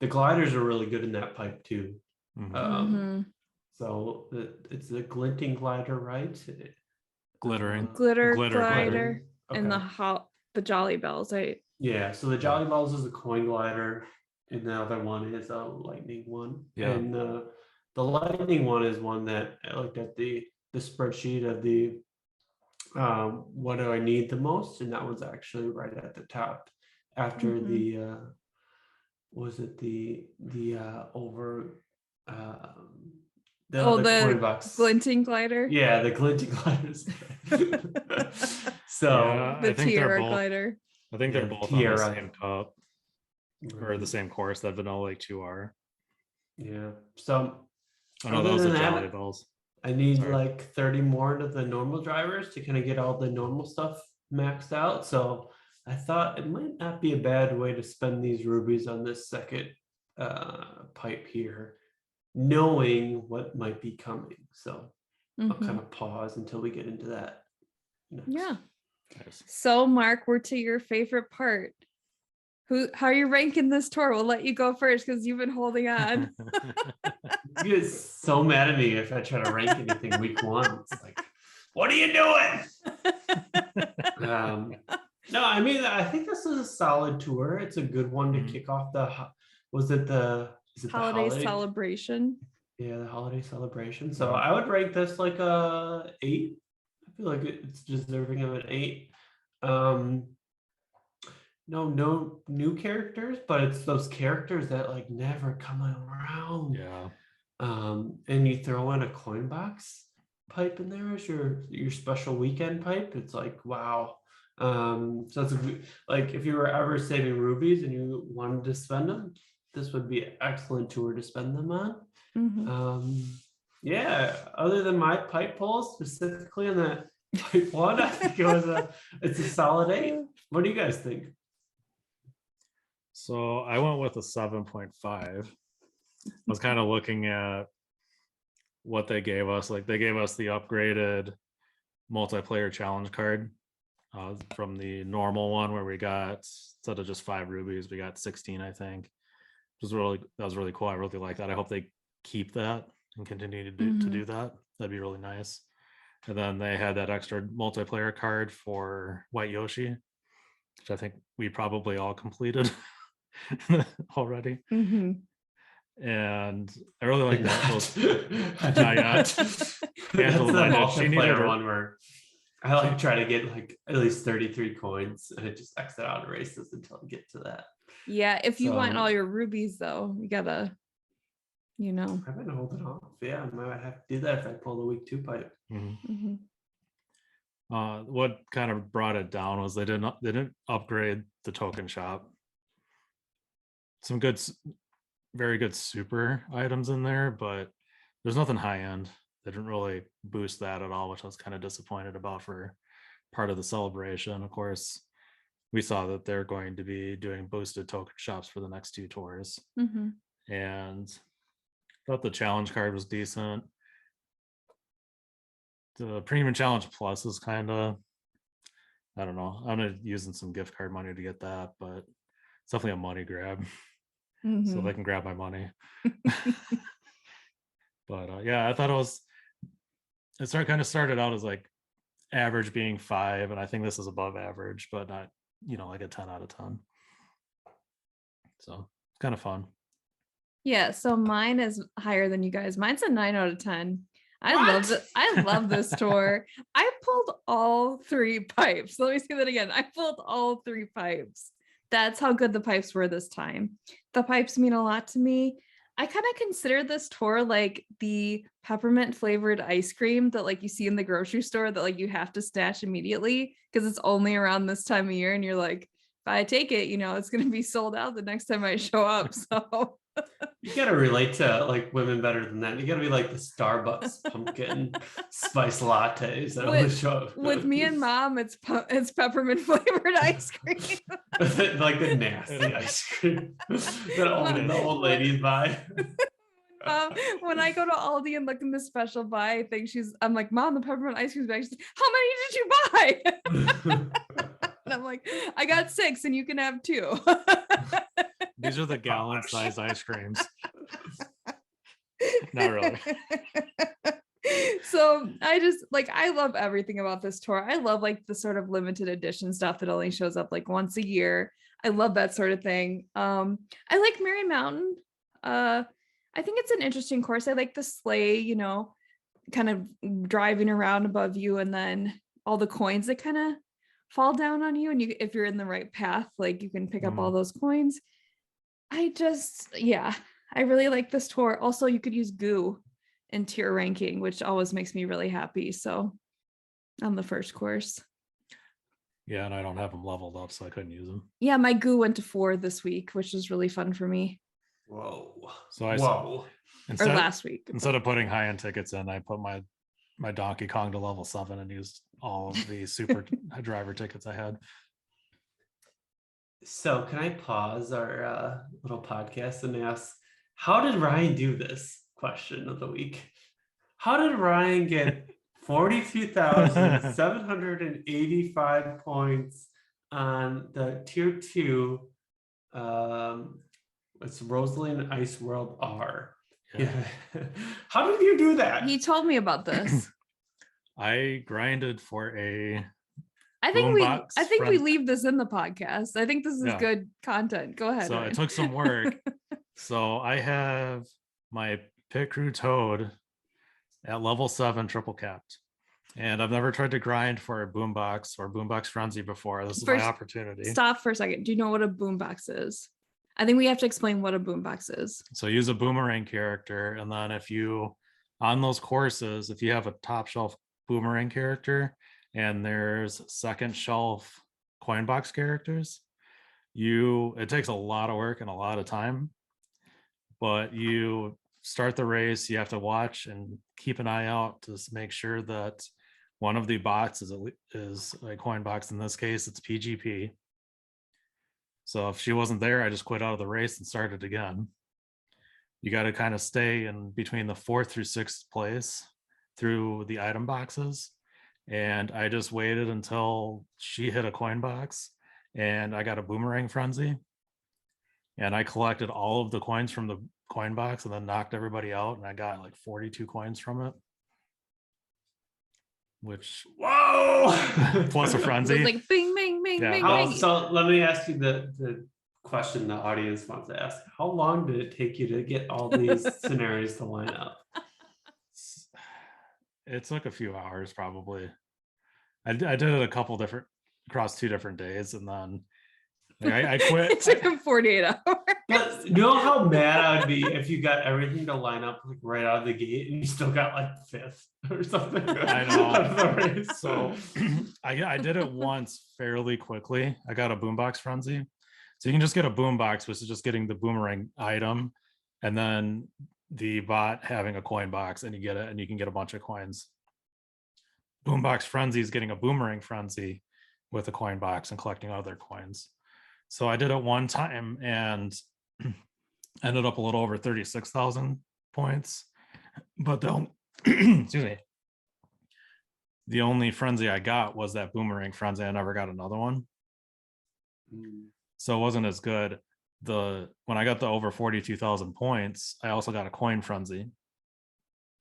the gliders are really good in that pipe too. Mhm. So it's a glinting glider, right? Glittering. Glitter Glitter glider and Okay. the Jolly Bells. Yeah, so the Jolly Balls is a coin glider, and the other one is a lightning one. Yeah. And the lightning one is one that I looked at the spreadsheet of the what do I need the most, and that one's actually right at the top after the was it the over the coin box. Glinting glider. Yeah, the glinting gliders. So Yeah, The I think they're tiara both. glider. I think they're Yeah, both on the tiara. same cup or the same course that Vanilla Lake 2 are. Yeah. So I know other those than are that, Jolly Bells. I need Sorry. like 30 more of the normal drivers to kind of get all the normal stuff maxed out. So I thought it might not be a bad way to spend these rubies on this second pipe here, knowing what might be coming. So I'll kind of pause until we get into that next. Yeah. Nice. So Mark, we're to your favorite part. How are you ranking this tour? We'll let you go first because you've been holding on. You get so mad at me if I try to rank anything week 1. It's like, what are you doing? No, I mean, I think this is a solid tour. It's a good one to kick off is it the holiday holiday celebration. Yeah, the holiday celebration. So I would rate this like a 8. I feel like it's deserving of an 8. No new characters, but it's those characters that like never come around. Yeah. And you throw in a coin box pipe in there as your special weekend pipe. It's like, wow. So it's like if you were ever saving rubies and you wanted to spend them, this would be an excellent tour to spend them on. Yeah, other than my pipe pulls specifically in that pipe one, I think it's a solid 8. What do you guys think? So I went with a 7.5. I was kind of looking at what they gave us. Like they gave us the upgraded multiplayer challenge card from the normal one where we got, instead of just 5 rubies, we got 16, I think. That was really cool. I really like that. I hope they keep that and continue to do that. That'd be really nice. And then they had that extra multiplayer card for White Yoshi, which I think we probably all completed already. And I really like that. Not yet. That's the multiplayer one where I like try to get like at least 33 coins and I just exit out of races until I get to that. Yeah, if you want all your rubies though, you gotta, I've been holding off. Yeah, I might have to do that if I pull the week 2 pipe. What kind of brought it down was they didn't upgrade the token shop. Some very good super items in there, but there's nothing high end. They didn't really boost that at all, which I was kind of disappointed about for part of the celebration. Of course, we saw that they're going to be doing boosted token shops for the next 2 tours. And thought the challenge card was decent. The premium challenge plus is kind of, I don't know, I'm using some gift card money to get that, but it's definitely a money grab. So they can grab my money. But yeah, I thought it kind of started out as like average being 5, and I think this is above average, but not like a 10 out of 10. So it's kind of fun. Yeah, so mine is higher than you guys. Mine's a 9 out of 10. I love this tour. I pulled all 3 pipes. Let me say that again. I pulled all 3 pipes. That's how good the pipes were this time. The pipes mean a lot to me. I kind of consider this tour like the peppermint flavored ice cream that like you see in the grocery store that like you have to stash immediately because it's only around this time of year and you're like, if I take it, it's going to be sold out the next time I show up. So you gotta relate to like women better than that. You gotta be like the Starbucks pumpkin spice lattes that always show up. With me and Mom, it's peppermint flavored ice cream. Like the nasty ice cream that only the old ladies buy. When I go to Aldi and look in the special buy thing, I'm like, Mom, the peppermint ice cream bag. She's like, how many did you buy? And I'm like, I got 6 and you can have 2. These are the gallon size ice creams. Not really. So I love everything about this tour. I love like the sort of limited edition stuff that only shows up like once a year. I love that sort of thing. I like Merry Mountain. I think it's an interesting course. I like the sleigh, kind of driving around above you and then all the coins that kind of fall down on you. And if you're in the right path, like you can pick up all those coins. I really like this tour. Also, you could use goo in tier ranking, which always makes me really happy. So on the first course. Yeah, and I don't have them leveled up, so I couldn't use them. Yeah, my goo went to 4 this week, which was really fun for me. Whoa. So last week. Instead of putting high-end tickets in, I put my Donkey Kong to level 7 and used all of the super driver tickets I had. So can I pause our little podcast and ask, how did Ryan do this? Question of the week. How did Ryan get 42,785 points on the tier 2? It's Rosaline Ice World R. Yeah. How did you do that? He told me about this. I grinded for a I think we boombox we leave this in the podcast. I think this is Yeah. good content. Go ahead. So Ryan. it took some work. So I have my Pit Crew Toad at level 7 triple capped. And I've never tried to grind for a boombox or boombox frenzy before. This is my opportunity. Stop for a second. Do you know what a boombox is? I think we have to explain what a boombox is. So use a boomerang character, and then if you on those courses, if you have a top shelf boomerang character and there's second shelf coin box characters, it takes a lot of work and a lot of time, but you start the race, you have to watch and keep an eye out to make sure that one of the bots is a coin box. In this case, it's PGP. So if she wasn't there, I just quit out of the race and started again. You got to kind of stay in between the 4th through 6th place through the item boxes. And I just waited until she hit a coin box and I got a boomerang frenzy. And I collected all of the coins from the coin box and then knocked everybody out. And I got like 42 coins from it. Which, whoa, plus a It frenzy. was like bing, bing, bing, Yeah. bing, bing. So let me ask you the question the audience wants to ask. How long did it take you to get all these scenarios to line up? It took a few hours probably. I did it a couple different across 2 different days, and then I quit. It took him 48 hours. But you know how mad I would be if you got everything to line up like right out of the gate and you still got like 5th or something. I know. So I did it once fairly quickly. I got a boombox frenzy. So you can just get a boombox, which is just getting the boomerang item, and then the bot having a coin box, and you get it, and you can get a bunch of coins. Boombox frenzy is getting a boomerang frenzy with a coin box and collecting other coins. So I did it one time and ended up a little over 36,000 points. But excuse me, the only frenzy I got was that boomerang frenzy. I never got another one. So it wasn't as good. When I got the over 42,000 points, I also got a coin frenzy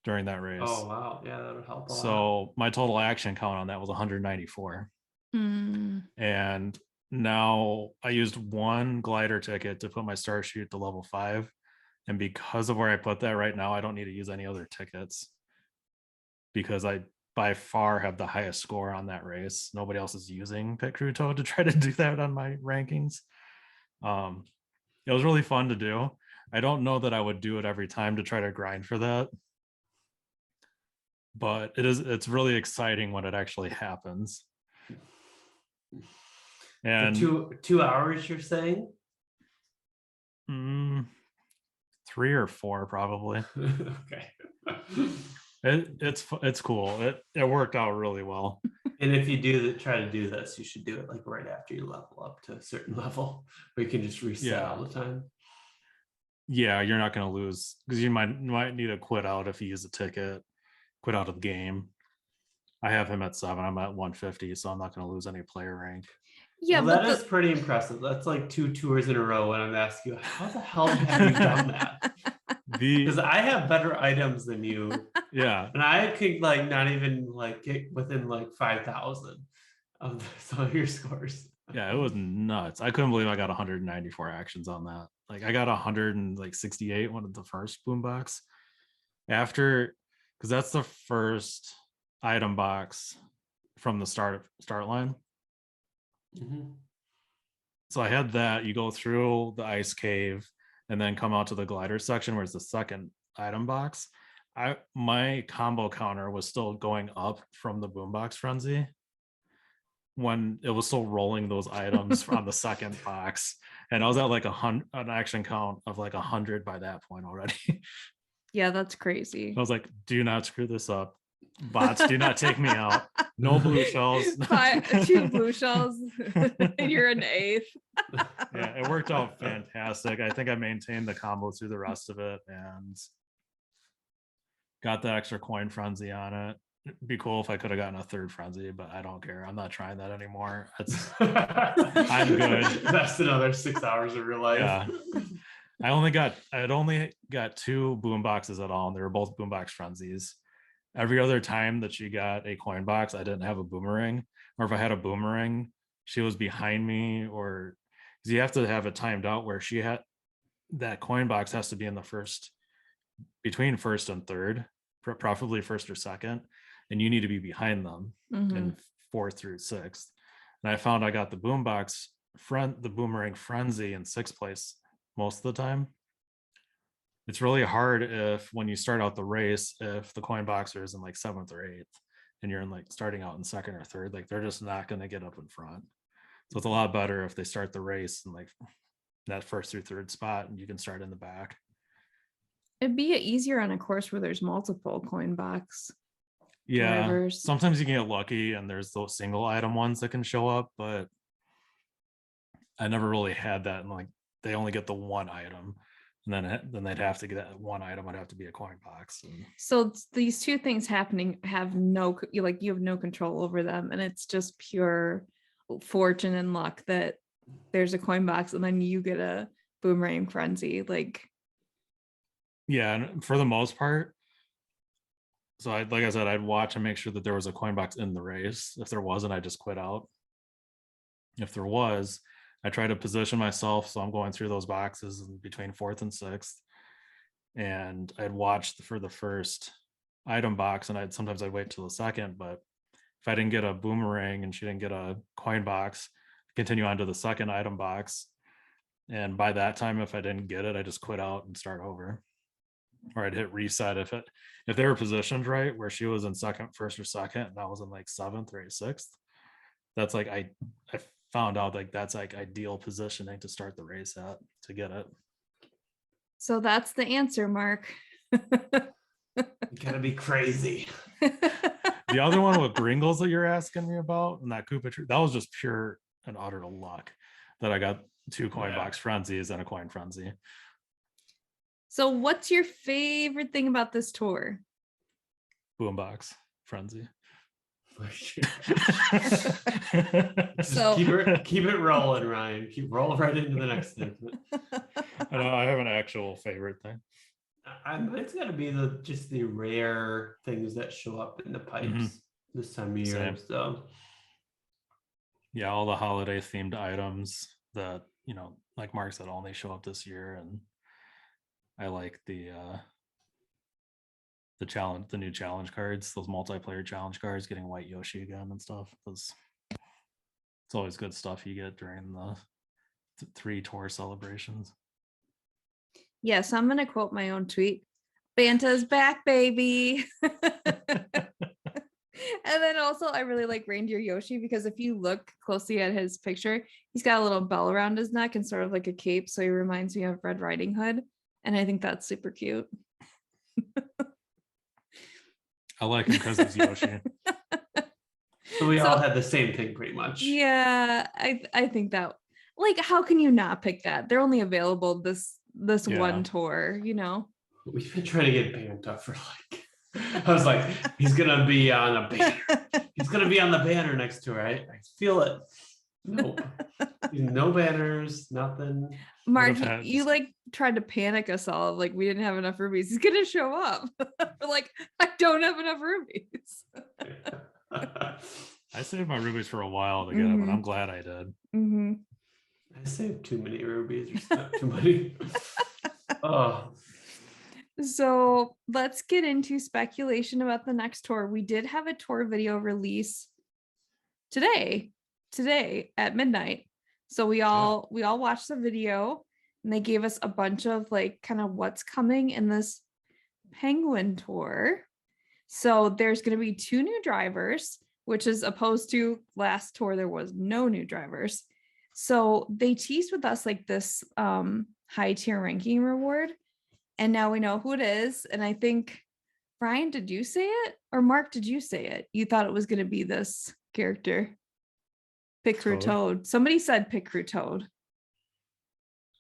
during that race. Oh wow, yeah, that would help a lot. So my total action count on that was 194. And now I used one glider ticket to put my Starchute to level 5. And because of where I put that right now, I don't need to use any other tickets because I by far have the highest score on that race. Nobody else is using Pit Crew Toad to try to do that on my rankings. It was really fun to do. I don't know that I would do it every time to try to grind for that, but it's really exciting when it actually happens. And for 2 hours, you're saying? 3 or 4 probably. Okay. It's cool. It worked out really well. And if you try to do this, you should do it like right after you level up to a certain level, where you can just reset all the time. Yeah, you're not going to lose because you might need to quit out if you use a ticket, quit out of the game. I have him at 7. I'm at 150, so I'm not going to lose any player rank. Yeah, well, that is pretty impressive. That's like 2 tours in a row. And I'm asking you, how the hell have you done that? Because I have better items than you. Yeah. And I could like not even like get within like 5,000 of some of your scores. Yeah, it was nuts. I couldn't believe I got 194 actions on that. Like I got 168 one of the first boombox. After, because that's the first item box from the start line. So I had that. You go through the ice cave and then come out to the glider section where it's the second item box. My combo counter was still going up from the boombox frenzy when it was still rolling those items on the second box, and I was at like an action count of like 100 by that point already. Yeah, that's crazy. I was like, do not screw this up. Bots, do not take me out. No blue shells. 2 blue shells and you're an 8th. Yeah, it worked out fantastic. I think I maintained the combo through the rest of it and got the extra coin frenzy on it. It'd be cool if I could have gotten a 3rd frenzy, but I don't care. I'm not trying that anymore. I'm good. That's another 6 hours of real life. Yeah. I had only got 2 boom boxes at all, and they were both boombox frenzies. every other time that she got a coin box, I didn't have a boomerang, or if I had a boomerang, she was behind me, or because you have to have it timed out where she had that coin box has to be in the first, between first and third, preferably first or second, and you need to be behind them in fourth through sixth. And I found I got the the boomerang frenzy in sixth place most of the time. It's really hard if when you start out the race, if the coin boxer is in like seventh or eighth and you're in like starting out in second or third, like they're just not going to get up in front. So it's a lot better if they start the race in like that first through third spot and you can start in the back. It'd be easier on a course where there's multiple coin box drivers. Sometimes you can get lucky and there's those single item ones that can show up, but I never really had that. And like they only get the one item, and then they'd have to get that one item would have to be a coin box. So these two things happening have you have no control over them, and it's just pure fortune and luck that there's a coin box and then you get a boomerang frenzy. Like, yeah, and for the most part, so like I said, I'd watch and make sure that there was a coin box in the race. If there wasn't, I just quit out. If there was, I try to position myself so I'm going through those boxes between fourth and sixth, and I'd watch for the first item box, and sometimes I'd wait till the second. But if I didn't get a boomerang and she didn't get a coin box, I'd continue on to the second item box, and by that time, if I didn't get it, I just quit out and start over, or I'd hit reset if they were positioned right, where she was in second, first, or second, and I was in like seventh or sixth. That's like I found out like that's like ideal positioning to start the race at to get it. So that's the answer, Mark. You gotta be crazy. The other one with Gringles that you're asking me about, and that Koopa tree, that was just pure and utter luck that I got two coin box frenzies and a coin frenzy. So what's your favorite thing about this tour? Boombox frenzy. So keep it rolling, Ryan. Keep rolling right into the next thing. I know I have an actual favorite thing. It's got to be the rare things that show up in the pipes this time of year. So yeah, all the holiday themed items that, you know, like Mark said, only show up this year. And I like the new challenge cards, those multiplayer challenge cards, getting white Yoshi again and stuff. It's always good stuff you get during the 3 tour celebrations. Yes, I'm gonna quote my own tweet. Banta's back, baby. And then also I really like Reindeer Yoshi because if you look closely at his picture, he's got a little bell around his neck and sort of like a cape. So he reminds me of Red Riding Hood. And I think that's super cute. I like him because he's Yoshi. So we all had the same thing pretty much. Yeah, I think that, like, how can you not pick that? They're only available this one tour, you know? We've been trying to get Banta for like, I was like, he's gonna be on a banner. He's gonna be on the banner next tour. I feel it. Nope. No banners, nothing. Mark, you like tried to panic us all. Like we didn't have enough rubies. He's gonna show up. We're like, I don't have enough rubies. I saved my rubies for a while to get them, and I'm glad I did. I saved too many rubies. Or not too many. Oh. So let's get into speculation about the next tour. We did have a tour video release today at midnight. So we all watched the video and they gave us a bunch of like kind of what's coming in this penguin tour. So there's going to be 2 new drivers, which is opposed to last tour there was no new drivers. So they teased with us like this high tier ranking reward. And now we know who it is. And I think, Brian, did you say it? Or Mark, did you say it? You thought it was going to be this character. Pit Crew Toad. Somebody said Pit Crew Toad.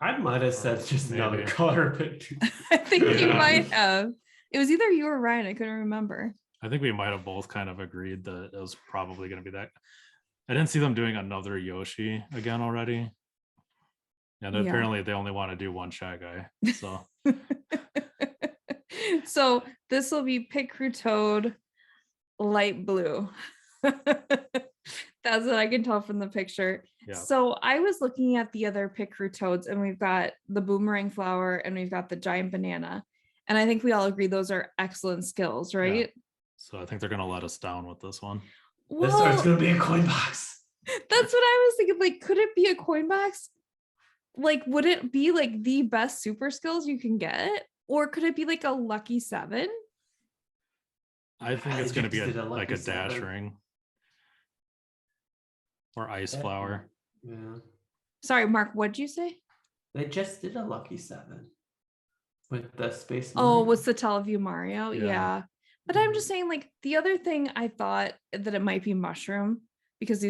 I might have said just another color picture. I think you might have. It was either you or Ryan. I couldn't remember. I think we might have both kind of agreed that it was probably going to be that. I didn't see them doing another Yoshi again already. And apparently they only want to do one Shy Guy. So so this will be Pit Crew Toad. light blue. That's what I can tell from the picture. Yeah. So I was looking at the other pickerel toads, and we've got the boomerang flower and we've got the giant banana. And I think we all agree those are excellent skills, right? So I think they're gonna let us down with this one. This start's Well, gonna be a coin box. that's what I was thinking. Like, could it be a coin box? Like, would it be like the best super skills you can get? Or could it be like a lucky 7? I think I it's gonna be just did a like a lucky dash 7. ring or ice Yeah. flower. Yeah. Sorry, Mark, what'd you say? They just did a lucky 7 with the space. Oh, Marine. what's the Teleview Mario? Yeah. Yeah. But I'm just saying, like, the other thing I thought that it might be mushroom, because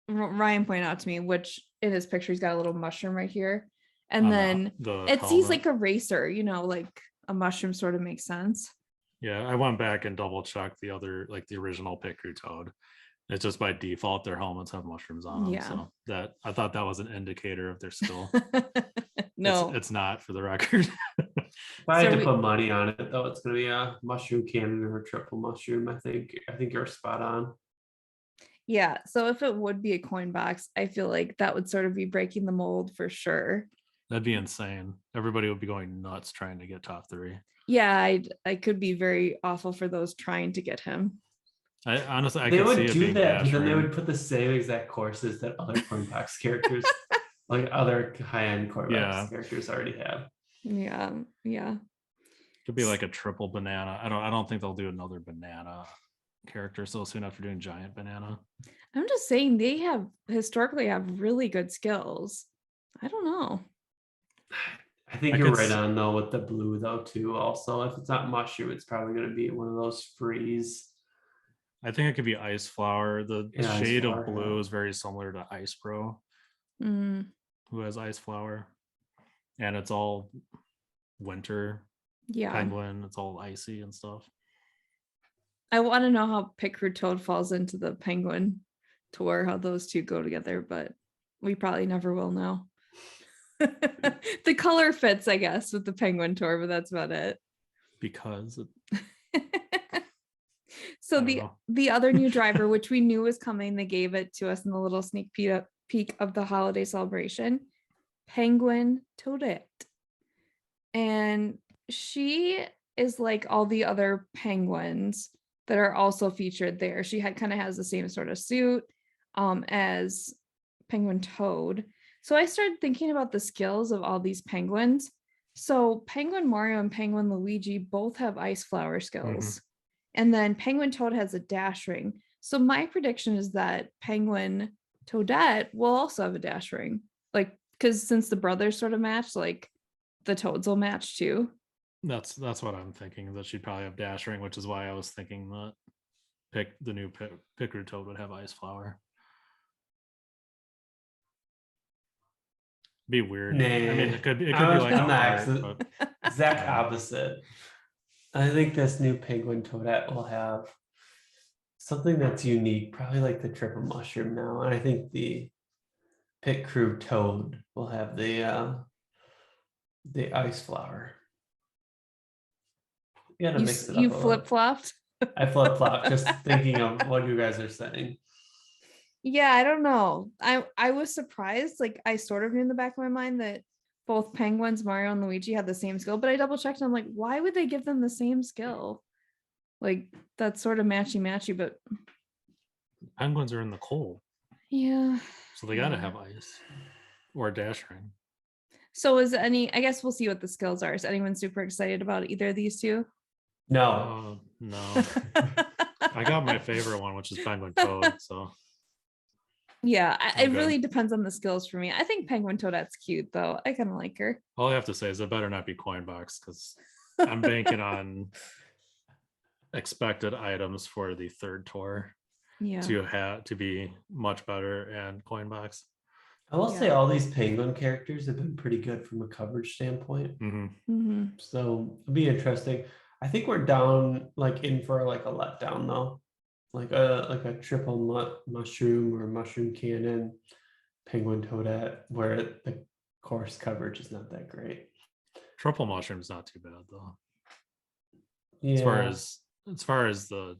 Ryan pointed out to me, which in his picture, he's got a little mushroom right here. And On then the it sees helmet. like a racer, like a mushroom sort of makes sense. Yeah, I went back and double checked the other, like the original pickerel toad. It's just by default their helmets have mushrooms on them. Yeah. So that I thought that was an indicator of their skill. No. It's not, for the record. If I had So to put money on it, though, it's gonna be a mushroom cannon or a triple mushroom. I think you're spot on. Yeah. So if it would be a coin box, I feel like that would sort of be breaking the mold for sure. That'd be insane. Everybody would be going nuts trying to get top 3. Yeah, I could be very awful for those trying to get him. I honestly, I They could see would it do being that, but dash then they ring. would put the same exact courses that other coin box characters, like other high-end coin Yeah. box characters, already have. Yeah. Yeah. Could be like a triple banana. I don't think they'll do another banana character so soon after doing giant banana. I'm just saying they have historically have really good skills. I don't know. I think I you're could right s- on though with the blue though too. Also, if it's not mushroom, it's probably going to be one of those freeze. I think it could be ice flower. The Yeah, ice shade flower, of blue yeah. is very similar to Ice Bro, Mm, who has ice flower, and it's all winter. yeah. Penguin, it's all icy and stuff. I want to know how Pickerel Toad falls into the penguin tour, how those two go together, but we probably never will know. The color fits, I guess, with the penguin tour, but that's about it. Because So I don't the know. the other new driver, which we knew was coming, they gave it to us in the little sneak peek of the holiday celebration, Penguin Toadette. And she is like all the other penguins that are also featured there. She kind of has the same sort of suit as Penguin Toad. So I started thinking about the skills of all these penguins. So Penguin Mario and Penguin Luigi both have ice flower skills. And then Penguin Toad has a dash ring. So my prediction is that Penguin Toadette will also have a dash ring. Like, because since the brothers sort of match, like the toads will match too. That's what I'm thinking, that she'd probably have dash ring, which is why I was thinking that the new pickerel toad would have ice flower. Be weird. Nah, I mean, it could be I'm like a the heart, but exact yeah. opposite. I think this new penguin toadette will have something that's unique, probably like the triple mushroom now. And I think the pit crew toad will have the ice flower. You gotta mix it up. You a little. flip-flopped. I flip flop just thinking of what you guys are saying. Yeah, I don't know. I was surprised. Like I sort of knew in the back of my mind that both penguins, Mario and Luigi, had the same skill, but I double checked and I'm like, why would they give them the same skill? Like that's sort of matchy, but Penguins are in the cold, yeah. so they gotta Yeah. have ice or a dash ring. So I guess we'll see what the skills are. Is anyone super excited about either of these two? No. No. I got my favorite one, which is Penguin Toad. So Yeah, I'm it good. really depends on the skills for me. I think Penguin Toadette's cute though. I kind of like her. All I have to say is it better not be coin box, because I'm banking on expected items for the third tour Yeah. Mm-hmm. to be much better, and coin box. I will say Yeah. all these penguin characters have been pretty good from a coverage standpoint. Mhm. So it'll be interesting. I think we're down like in for like a letdown though. Like a triple mushroom or mushroom cannon, penguin toadette, where the course coverage is not that great. Triple mushroom's not too bad though. Yeah. As far as the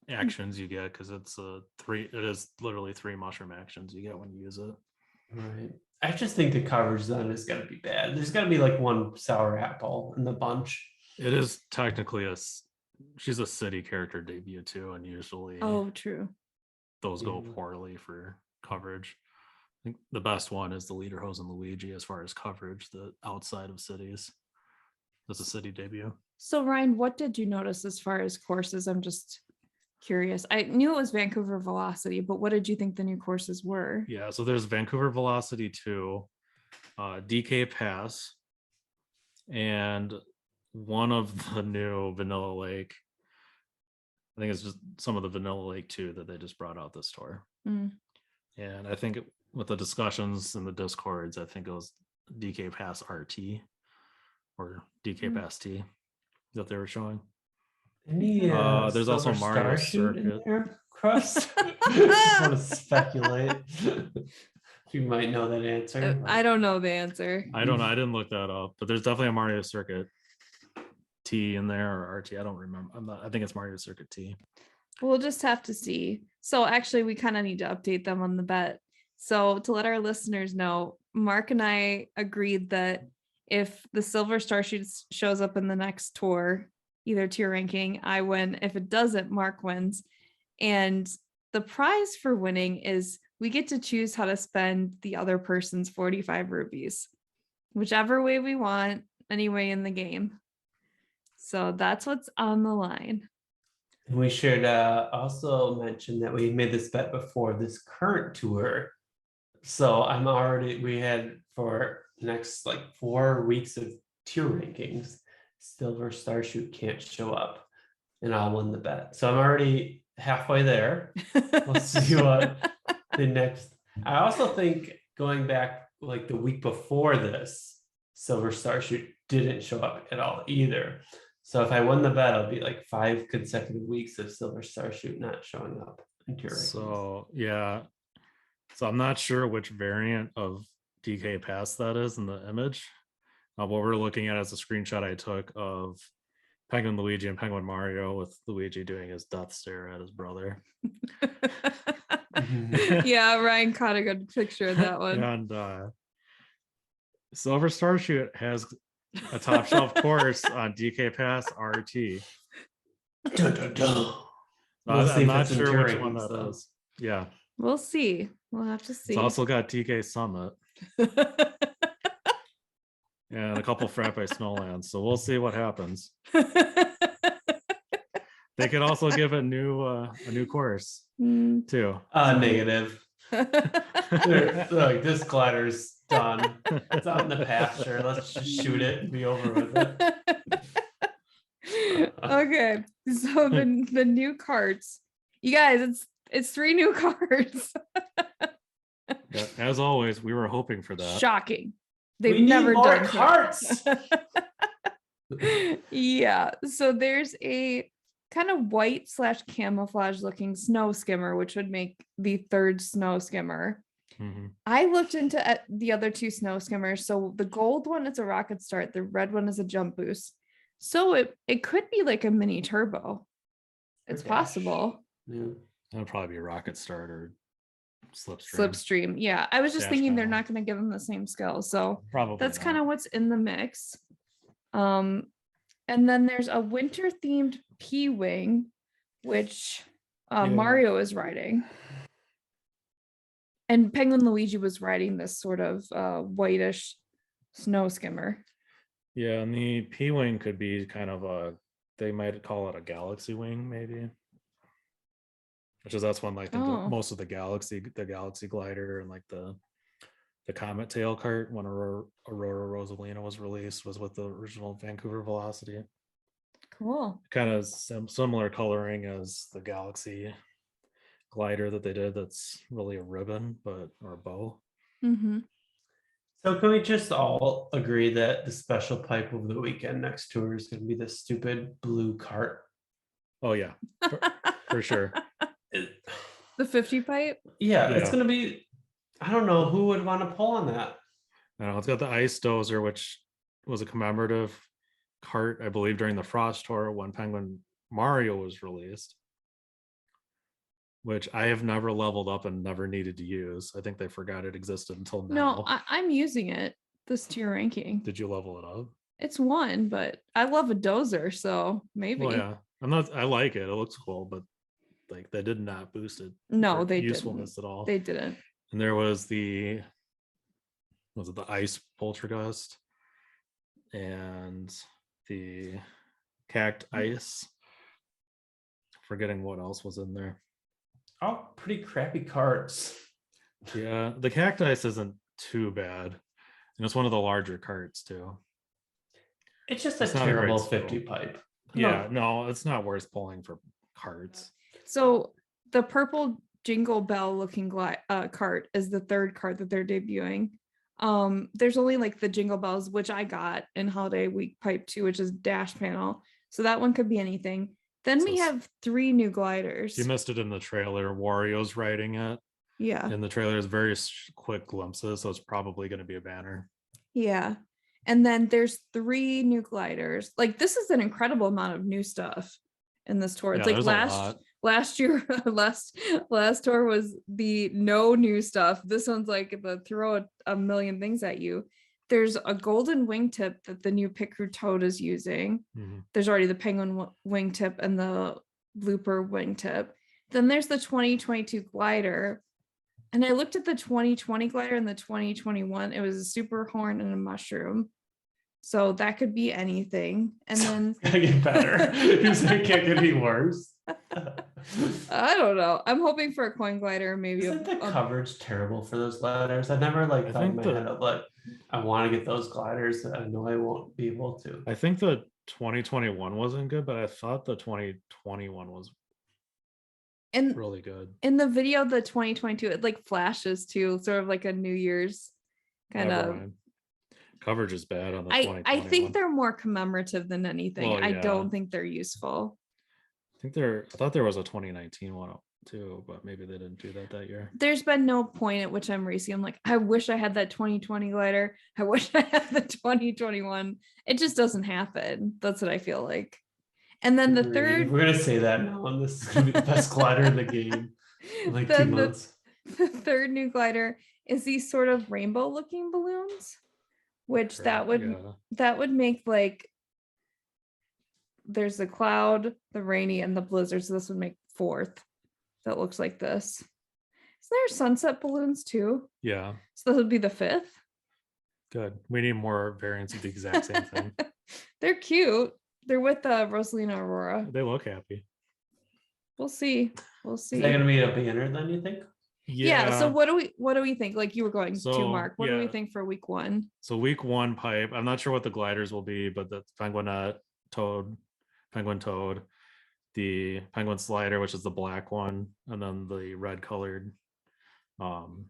actions you get, because it's it is literally 3 mushroom actions you get when you use it. Right. I just think the coverage then is gonna be bad. There's gotta be like one sour apple in the bunch. It is technically she's a city character debut too, and usually Oh, true. those go Yeah. poorly for coverage. I think the best one is the Lederhosen Luigi as far as coverage, the outside of cities. That's a city debut. So Ryan, what did you notice as far as courses? I'm just curious. I knew it was Vancouver Velocity, but what did you think the new courses were? Yeah, so there's Vancouver Velocity 2, DK Pass, and one of the new Vanilla Lake. I think it's just some of the Vanilla Lake 2 that they just brought out this tour. Mm. And I think with the discussions in the Discords, I think it was DK Pass RT or DK Pass T that they were showing. Any there's also Silver Mario Starchute in Circuit. there, Crust? Just want to speculate. You might know that answer. I don't know the answer. I don't know. I didn't look that up, but there's definitely a Mario Circuit T in there, or RT. I don't remember. I think it's Mario Circuit T. We'll just have to see. So actually, we kind of need to update them on the bet. So to let our listeners know, Mark and I agreed that if the Silver Starchute shows up in the next tour, either tier ranking, I win. If it doesn't, Mark wins. And the prize for winning is we get to choose how to spend the other person's 45 rupees, whichever way we want, any way in the game. So that's what's on the line. And we should also mention that we made this bet before this current tour. So we had for next like 4 weeks of tier rankings, Silver Starchute can't show up and I'll win the bet. So I'm already halfway there. We'll see what the next. I also think going back like the week before this, Silver Starchute didn't show up at all either. So if I win the bet, it'll be like 5 consecutive weeks of Silver Starchute not showing up in tier rankings. So yeah. So I'm not sure which variant of DK Pass that is in the image. What we're looking at is a screenshot I took of Penguin Luigi and Penguin Mario, with Luigi doing his death stare at his brother. Yeah, Ryan caught a good picture of that one. And Silver Starchute has a top shelf course on DK Pass RT. Dun, dun, dun. I'm not sure which one that is. Yeah. We'll see. We'll have to see. It's also got DK Summit and a couple Frappe Snowlands. So we'll see what happens. They could also give a new course too. Negative. They're like, this glider's done. It's out in the pasture. Let's just shoot it and be over with it. Okay, so the new carts, you guys, it's 3 new carts. Yeah, as always, we were hoping for that. Shocking. We They've need never more done carts. Yeah, so there's a kind of white / camouflage looking snow skimmer, which would make the 3rd snow skimmer. Mm-hmm. I looked into the other 2 snow skimmers. So the gold one is a rocket start, the red one is a jump boost. So it could be like a mini turbo. It's possible. Yeah. That'll probably be a rocket start or slipstream. Slipstream. Yeah. I was just Dash thinking they're panel. not going to give them the same skill. So Probably that's not. kind of what's in the mix. And then there's a winter themed P-Wing, which Mario is riding. And Penguin Luigi was riding this sort of whitish snow skimmer. Yeah, and the P-Wing could be kind of they might call it a galaxy wing, maybe. Which is that's one like most of the galaxy glider and like the Comet Tail kart when Aurora Rosalina was released was with the original Vancouver Velocity. Cool. Kind of similar coloring as the Galaxy glider that they did. That's really a ribbon, or a bow. Mm-hmm. So can we just all agree that the special pipe over the weekend next tour is going to be the stupid blue cart? Oh yeah, for sure. The 50 pipe? Yeah, it's going to be, I don't know who would want to pull on that. No, it's got the Ice Dozer, which was a commemorative cart, I believe, during the Frost Tour when Penguin Mario was released. which I have never leveled up and never needed to use. I think they forgot it existed until now. No, I'm using it. This tier ranking. Did you level it up? It's 1, but I love a dozer, so maybe. Well, yeah. I like it. It looks cool, but like they did not boost it. No, for they usefulness didn't. at all. They didn't. And there was the ice poltergust and the cact ice. Forgetting what else was in there. Oh, pretty crappy carts. Yeah, the cacti isn't too bad, and it's one of the larger carts too. It's just It's a not a great terrible skill. 50 pipe. Yeah, no, it's not worth pulling for carts. So the purple jingle bell looking cart is the 3rd cart that they're debuting. There's only like the jingle bells, which I got in holiday week pipe 2, which is dash panel. So that one could be anything. Then we have 3 new gliders. You missed it in the trailer. Wario's riding it. Yeah. And the trailer is very quick glimpses, so it's probably going to be a banner. Yeah. And then there's 3 new gliders. Like this is an incredible amount of new stuff in this tour. It's like last year, last tour was the no new stuff. This one's like the throw a million things at you. There's a golden wingtip that the new Pit Crew Toad is using. Mm-hmm. There's already the penguin wingtip and the blooper wingtip. Then there's the 2022 glider. And I looked at the 2020 glider and the 2021. It was a super horn and a mushroom. So that could be anything. And then it's gonna get better. You say it can't get any worse. I don't know. I'm hoping for a coin glider, maybe. Isn't the coverage terrible for those gliders? I never like thought in my head of like I want to get those gliders that I know I won't be able to. I think the 2021 wasn't good, but I thought the 2021 was really good. In the video, the 2022, it like flashes too, sort of like a New Year's kind of. Coverage is bad on the 2021. I think they're more commemorative than anything. Well, yeah. I don't think they're useful. I thought there was a 2019 one too, but maybe they didn't do that year. There's been no point at which I'm racing. I'm like, I wish I had that 2020 glider. I wish I had the 2021. It just doesn't happen. That's what I feel like. And then the third, we're gonna say that now, and this is gonna be the best glider in the game. In like 2 months. The third new glider is these sort of rainbow looking balloons, which that would make like there's the cloud, the rainy, and the blizzard. So this would make 4th. That looks like this. Is there sunset balloons too? Yeah. So this would be the 5th. Good. We need more variants of the exact same thing. They're cute. They're with Rosalina Aurora. They look happy. We'll see. Is that gonna be a banner then, you think? Yeah. So what do we think? Like you were going to Mark. What do we think for week 1? So week 1 pipe. I'm not sure what the gliders will be, but the penguin toad, the penguin slider, which is the black one, and then the red colored snow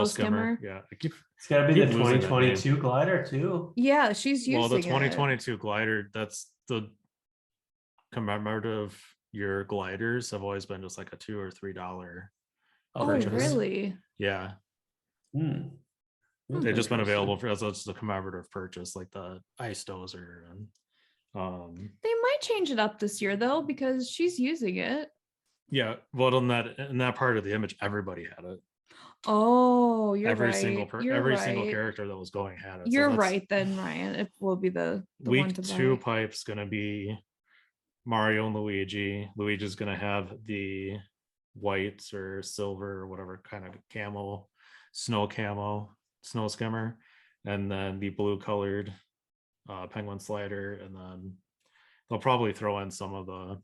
skimmer. Yeah, it's gotta be the 2022 glider too. Yeah, she's using the 2022 glider. That's the commemorative year gliders have always been just like a $2 or $3. Oh, really? Yeah. They've just been available for as a commemorative purchase, like the ice dozer. And they might change it up this year though, because she's using it. Yeah, well, in that part of the image, everybody had it. Oh, you're every right. Single single character that was going had it. You're right then, Ryan. It will be the week one to 2 buy. pipe's gonna be Mario and Luigi. Luigi's gonna have the white or silver or whatever kind of snow skimmer, and then the blue colored penguin slider, and then they'll probably throw in some of the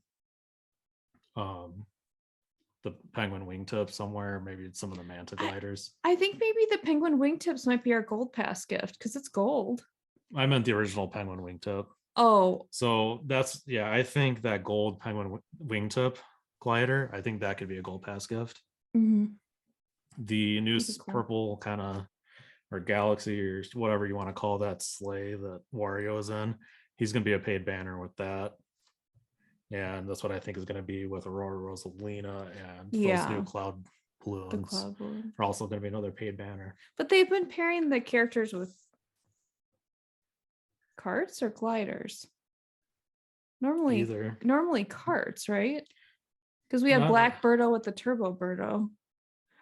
penguin wingtip somewhere, maybe some of the manta gliders. I think maybe the penguin wingtips might be our gold pass gift because it's gold. I meant the original penguin wingtip. Oh, so I think that gold penguin wingtip glider, I think that could be a gold pass gift. Mm-hmm. The new purple kind of, or galaxy or whatever you want to call that sleigh that Wario is in, he's going to be a paid banner with that. And that's what I think is going to be with Aurora Rosalina, and those new cloud balloons. The cloud balloons are also going to be another paid banner. But they've been pairing the characters with carts or gliders. Normally either. carts, right? Because we had Not- Black Birdo with the Turbo Birdo.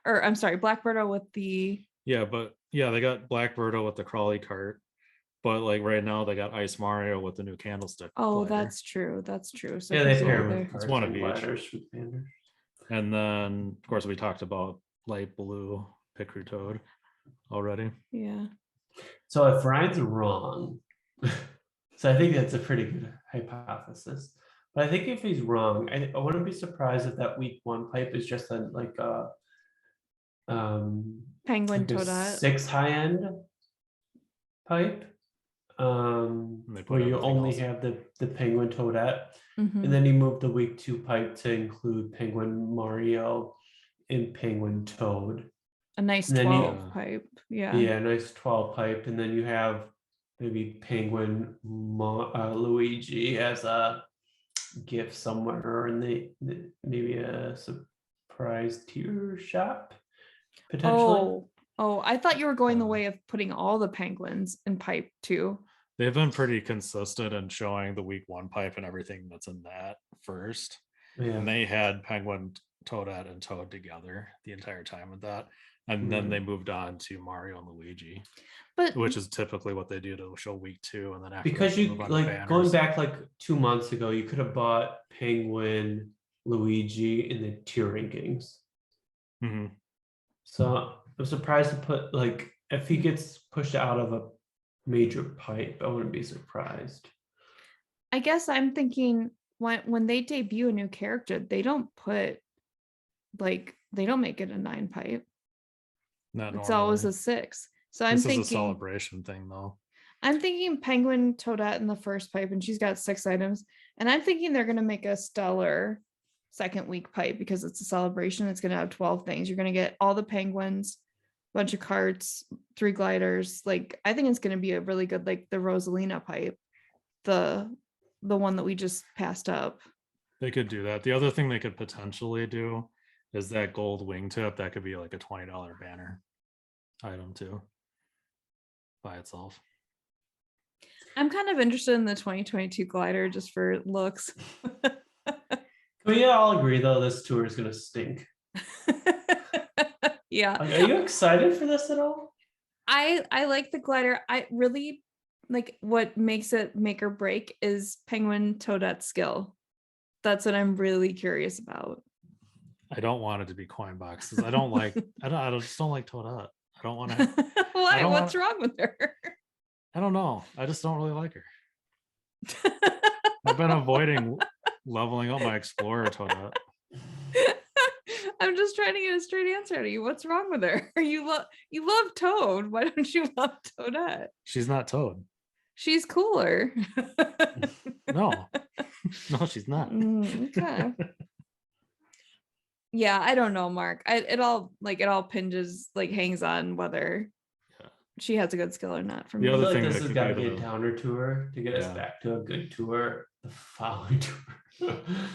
Or I'm sorry, Black Birdo with the Yeah, but yeah, they got Black Birdo with the crawly cart, but like right now they got Ice Mario with the new candlestick. oh, glider. that's true. That's true. So Yeah, they consider pair there. with It's carts one and of each. gliders for the panders. And then of course we talked about light blue Picru Toad already. Yeah. So if Ryan's wrong, so I think that's a pretty good hypothesis. But I think if he's wrong, I wouldn't be surprised if that week 1 pipe is just a Penguin like a Toadette. 6 high end pipe. They put Where you everything only else. have the penguin toadette, Mhm. and then you move the week 2 pipe to include penguin Mario and penguin Toad. A nice And then 12 pipe. Yeah. Yeah, nice 12 pipe, and then you have maybe penguin Luigi as a gift somewhere, or in the maybe a surprise tier shop potentially. Oh, I thought you were going the Uh, way of putting all the penguins in pipe too. They've been pretty consistent in showing the week 1 pipe and everything that's in that first. And Yeah, they had Penguin, Toadette, and Toad together the entire time with that. And then Right. they moved on to Mario and Luigi, But which is typically what they do to show week 2. And then after because that, they you move on to like going banners. back like 2 months ago, you could have bought penguin Luigi in the tier rankings. Mhm. So I'm surprised to put like if he gets pushed out of a major pipe, I wouldn't be surprised. I guess I'm thinking when they debut a new character, they don't make it a 9 pipe. Not It's always normally. a 6. So I'm This is a thinking celebration thing, though. I'm thinking Penguin Toadette in the first pipe, and she's got 6 items. And I'm thinking they're gonna make a stellar second week pipe because it's a celebration. It's gonna have 12 things. You're gonna get all the penguins, bunch of carts, 3 gliders. Like I think it's gonna be a really good, like the Rosalina pipe, the one that we just passed up. They could do that. The other thing they could potentially do is that gold wingtip. That could be like a $20 banner item too by itself. I'm kind of interested in the 2022 glider just for looks. Can we all agree though this tour is gonna stink? Yeah. Like, are you excited for this at all? I like the glider. I really like what makes it make or break is Penguin Toadette's skill. That's what I'm really curious about. I don't want it to be coin boxes. I don't like. I just don't like Toadette. I don't want to. Why? don't What's wanna- wrong with her? I don't know. I just don't really like her. I've been avoiding leveling up my Explorer Toadette. I'm just trying to get a straight answer out of you. What's wrong with her? You love Toad. Why don't you love Toadette? She's not Toad. She's cooler. No, no, she's not. Okay. Yeah, I don't know, Mark. It all pinges, like hangs on whether Yeah. she has a good skill or not for The me. I other feel like thing this that has could got to be be a the- downer tour to get us Yeah. back to a good tour the following tour.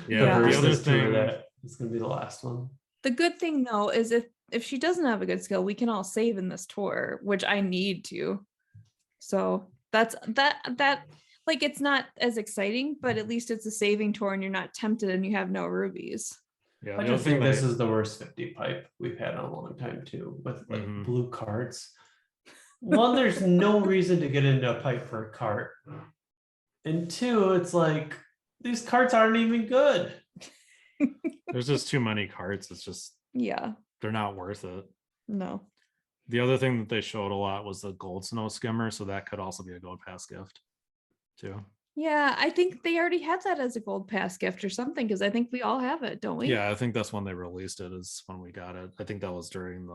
Yeah, the versus other this tour thing- that is gonna be the last one. The good thing though is if she doesn't have a good skill, we can all save in this tour, which I need to. So that's that like it's not as exciting, but at least it's a saving tour and you're not tempted and you have no rubies. Yeah, I the other just think thing this that is the worst 50 pipe we've had in a long time too, with like Mhm. blue carts. One, there's no reason to get into a pipe for a cart. And 2, it's like these carts aren't even good. there's just too many cards. It's just Yeah, they're not worth it. no. The other thing that they showed a lot was the gold snow skimmer, so that could also be a gold pass gift too. Yeah, I think they already had that as a gold pass gift or something because I think we all have it, don't we? Yeah, I think that's when they released it, is when we got it. I think that was during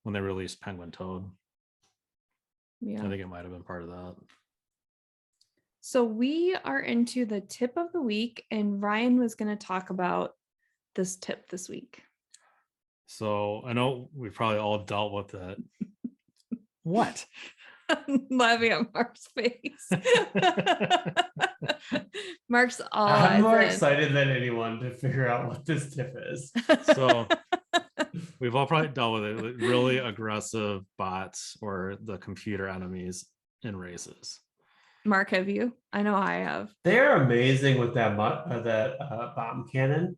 when they released Penguin Toad. Yeah. I think it might have been part of that. So we are into the tip of the week, and Ryan was going to talk about this tip this week. So I know we probably all dealt with it. What? Laughing at Mark's face. Mark's all I'm eyes more in. excited than anyone to figure out what this tip is. So we've all probably dealt with it. Really aggressive bots or the computer enemies in races. Mark, have you? I know I have. They're amazing with that bomb cannon.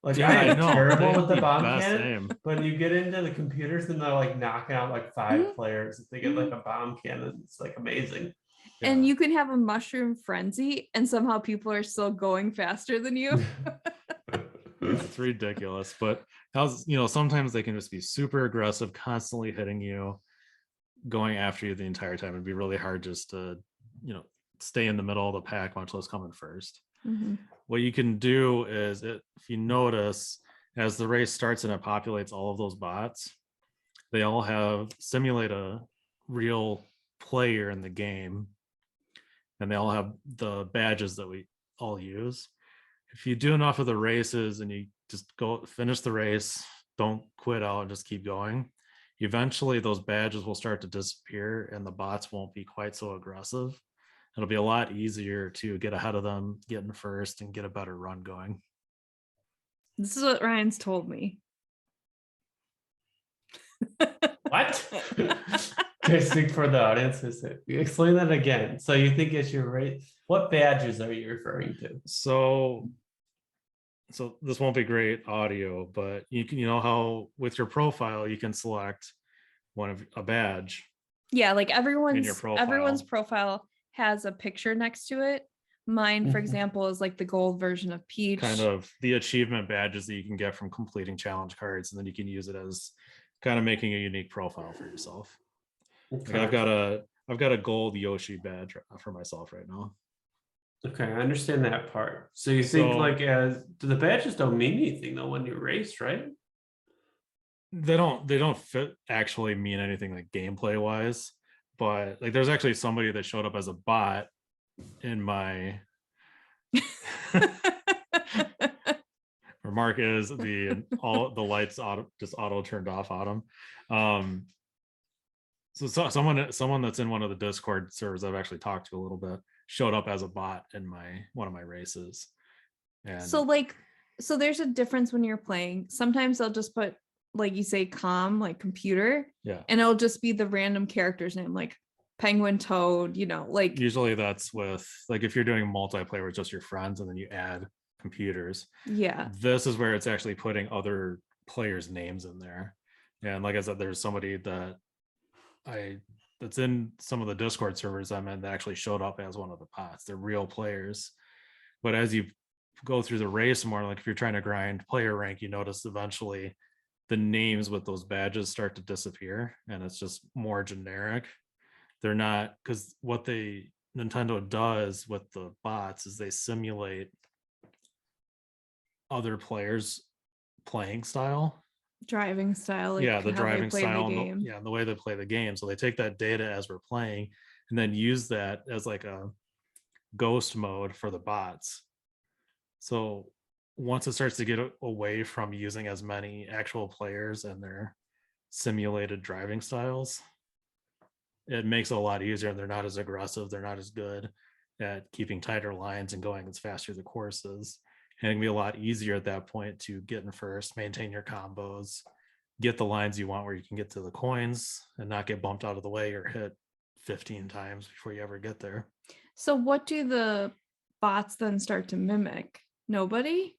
Like Yeah, I I am know. They terrible have with the the bomb best cannon, aim. but you get into the computers and they're like knocking out like 5 Mhm. players. If they get like a bomb cannon, it's like amazing. And Yeah. you can have a mushroom frenzy, and somehow people are still going faster than you. It's ridiculous. But sometimes they can just be super aggressive, constantly hitting you, going after you the entire time. It'd be really hard just to, stay in the middle of the pack, much less coming first. Mhm. What you can do is, if you notice, as the race starts and it populates all of those bots, they all simulate a real player in the game, and they all have the badges that we all use. If you do enough of the races and you just go finish the race, don't quit out and just keep going, eventually those badges will start to disappear and the bots won't be quite so aggressive. It'll be a lot easier to get ahead of them, get in first, and get a better run going. This is what Ryan's told me. What? Okay, speak for the audience. Explain that again. So you think it's your race? What badges are you referring to? So this won't be great audio, but you know how with your profile you can select a badge. Yeah, like everyone's profile. profile has a picture next to it. Mine, for Mhm. example, is like the gold version of Peach. Kind of the achievement badges that you can get from completing challenge cards, and then you can use it as kind of making a unique profile for yourself. Okay. Like I've got a gold Yoshi badge for myself right now. Okay, I understand that part. So you think like the badges don't mean anything though when you race, right? They don't fit actually mean anything like gameplay wise, but like there's actually somebody that showed up as a bot in my remark is all the lights auto turned off on them. So someone that's in one of the Discord servers I've actually talked to a little bit showed up as a bot in one of my races. And so there's a difference when you're playing. Sometimes they'll just put, like you say, like computer, yeah, and it'll just be the random character's name, like Penguin Toad, like usually that's with like if you're doing multiplayer with just your friends and then you add computers. Yeah. This is where it's actually putting other players' names in there. And like I said, there's somebody that's in some of the Discord servers I'm in that actually showed up as one of the bots. They're real players. But as you go through the race more, like if you're trying to grind player rank, you notice eventually the names with those badges start to disappear and it's just more generic. They're not, because what Nintendo does with the bots is they simulate other players' playing style. Driving style, like The how driving they play style, the game. the way they play the game. So they take that data as we're playing and then use that as like a ghost mode for the bots. So once it starts to get away from using as many actual players and their simulated driving styles, it makes it a lot easier. They're not as aggressive. They're not as good at keeping tighter lines and going as fast through the courses. And it can be a lot easier at that point to get in first, maintain your combos, get the lines you want where you can get to the coins and not get bumped out of the way or hit 15 times before you ever get there. So what do the bots then start to mimic? Nobody?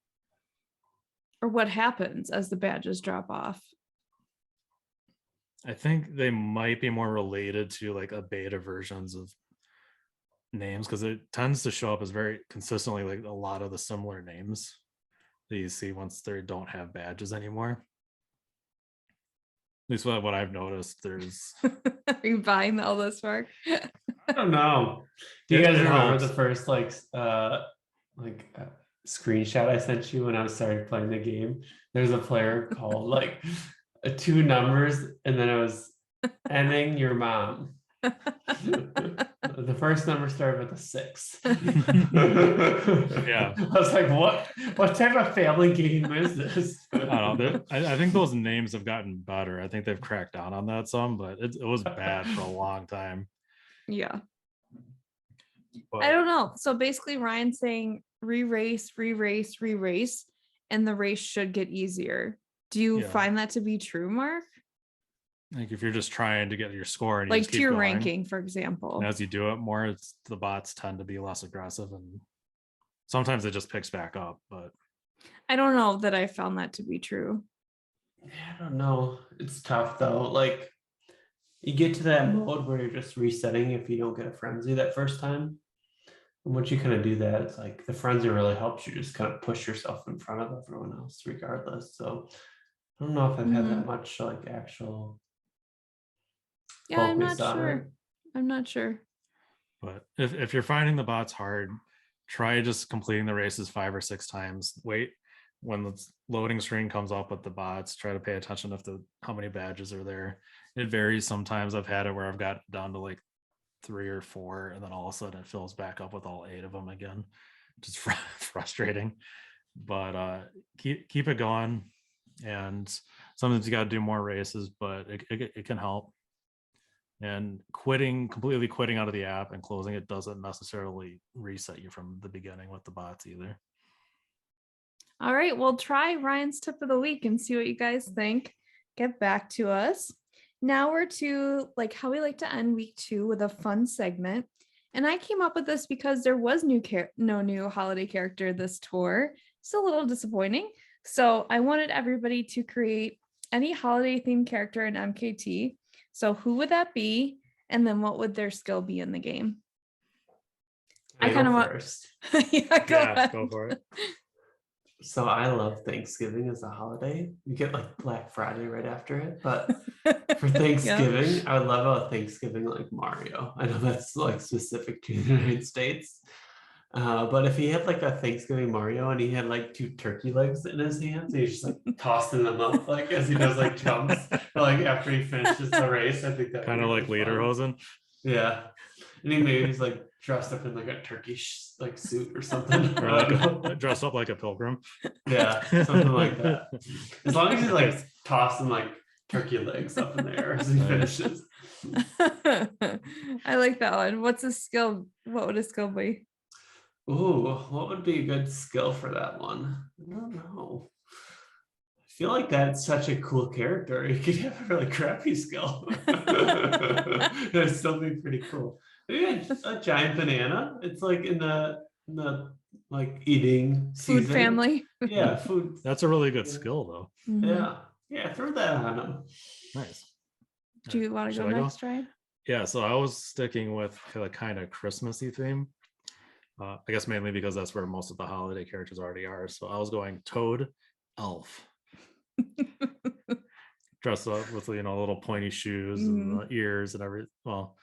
Or what happens as the badges drop off? I think they might be more related to like a beta versions of names because it tends to show up as very consistently like a lot of the similar names that you see once they don't have badges anymore. At least what I've noticed. There's Are you buying all this, Mark? I don't know. Do you guys remember helps. the first screenshot I sent you when I started playing the game? There's a player called like 2 numbers, and then it was ending your mom. The first number started with a 6. Yeah. I was like, what type of family game is this? I don't know. I think those names have gotten better. I think they've cracked down on that some, but it was bad for a long time. Yeah. But I don't know. So basically Ryan's saying re-race, and the race should get easier. Do you find that to be true, Mark? Like if you're just trying to get your score and you Like just keep tier going, ranking, for example. and as you do it more, the bots tend to be less aggressive, and sometimes it just picks back up. But I don't know that I found that to be true. Yeah, I don't know. It's tough though. Like you get to that mode where you're just resetting if you don't get a frenzy that first time. And once you kind of do that, it's like the frenzy really helps you just kind of push yourself in front of everyone else regardless. So I don't know if I've had that much like actual Yeah, I'm not focus on it. sure. I'm not sure. But if you're finding the bots hard, try just completing the races 5 or 6 times. Wait when the loading screen comes up with the bots. Try to pay attention if how many badges are there. It varies. Sometimes I've had it where I've got down to like 3 or 4, and then all of a sudden it fills back up with all 8 of them again. Just frustrating. But keep it going. And sometimes you got to do more races, but it can help. And completely quitting out of the app and closing it doesn't necessarily reset you from the beginning with the bots either. All right, well, try Ryan's tip of the week and see what you guys think. Get back to us. Now we're to like how we like to end week 2 with a fun segment. And I came up with this because there was no new holiday character this tour. It's a little disappointing. So I wanted everybody to create any holiday themed character in MKT. So who would that be? And then what would their skill be in the game? I kind of want first. Go ahead. Go for it. So I love Thanksgiving as a holiday. You get like Black Friday right after it, but for Thanksgiving, I would love a Thanksgiving like Mario. I know that's like specific to the United States. But if he had like a Thanksgiving Mario and he had like 2 turkey legs in his hands, he's just like tossing them up like as he does like jumps, or, like after he finishes the race. I think that kind of like Lederhosen. Yeah, and he's like dressed up in like a Turkish like suit or something, or like dressed up like a pilgrim. Yeah, something like that. As long as he's like tossing like turkey legs up in the air as he finishes. I like that one. What's his skill? What would his skill be? Ooh, what would be a good skill for that one? I don't know. I feel like that's such a cool character. He could have a really crappy skill. It'd still be pretty cool. Maybe a giant banana. It's like in the like eating food season. Family. Yeah, food. That's a really good skill though. Yeah, throw that on him. Nice. Do you want to go next, Ryan? Yeah, so I was sticking with the kind of Christmassy theme. I guess mainly because that's where most of the holiday characters already are. So I was going Toad, Elf. Dressed up with little pointy shoes and ears and everything. Well,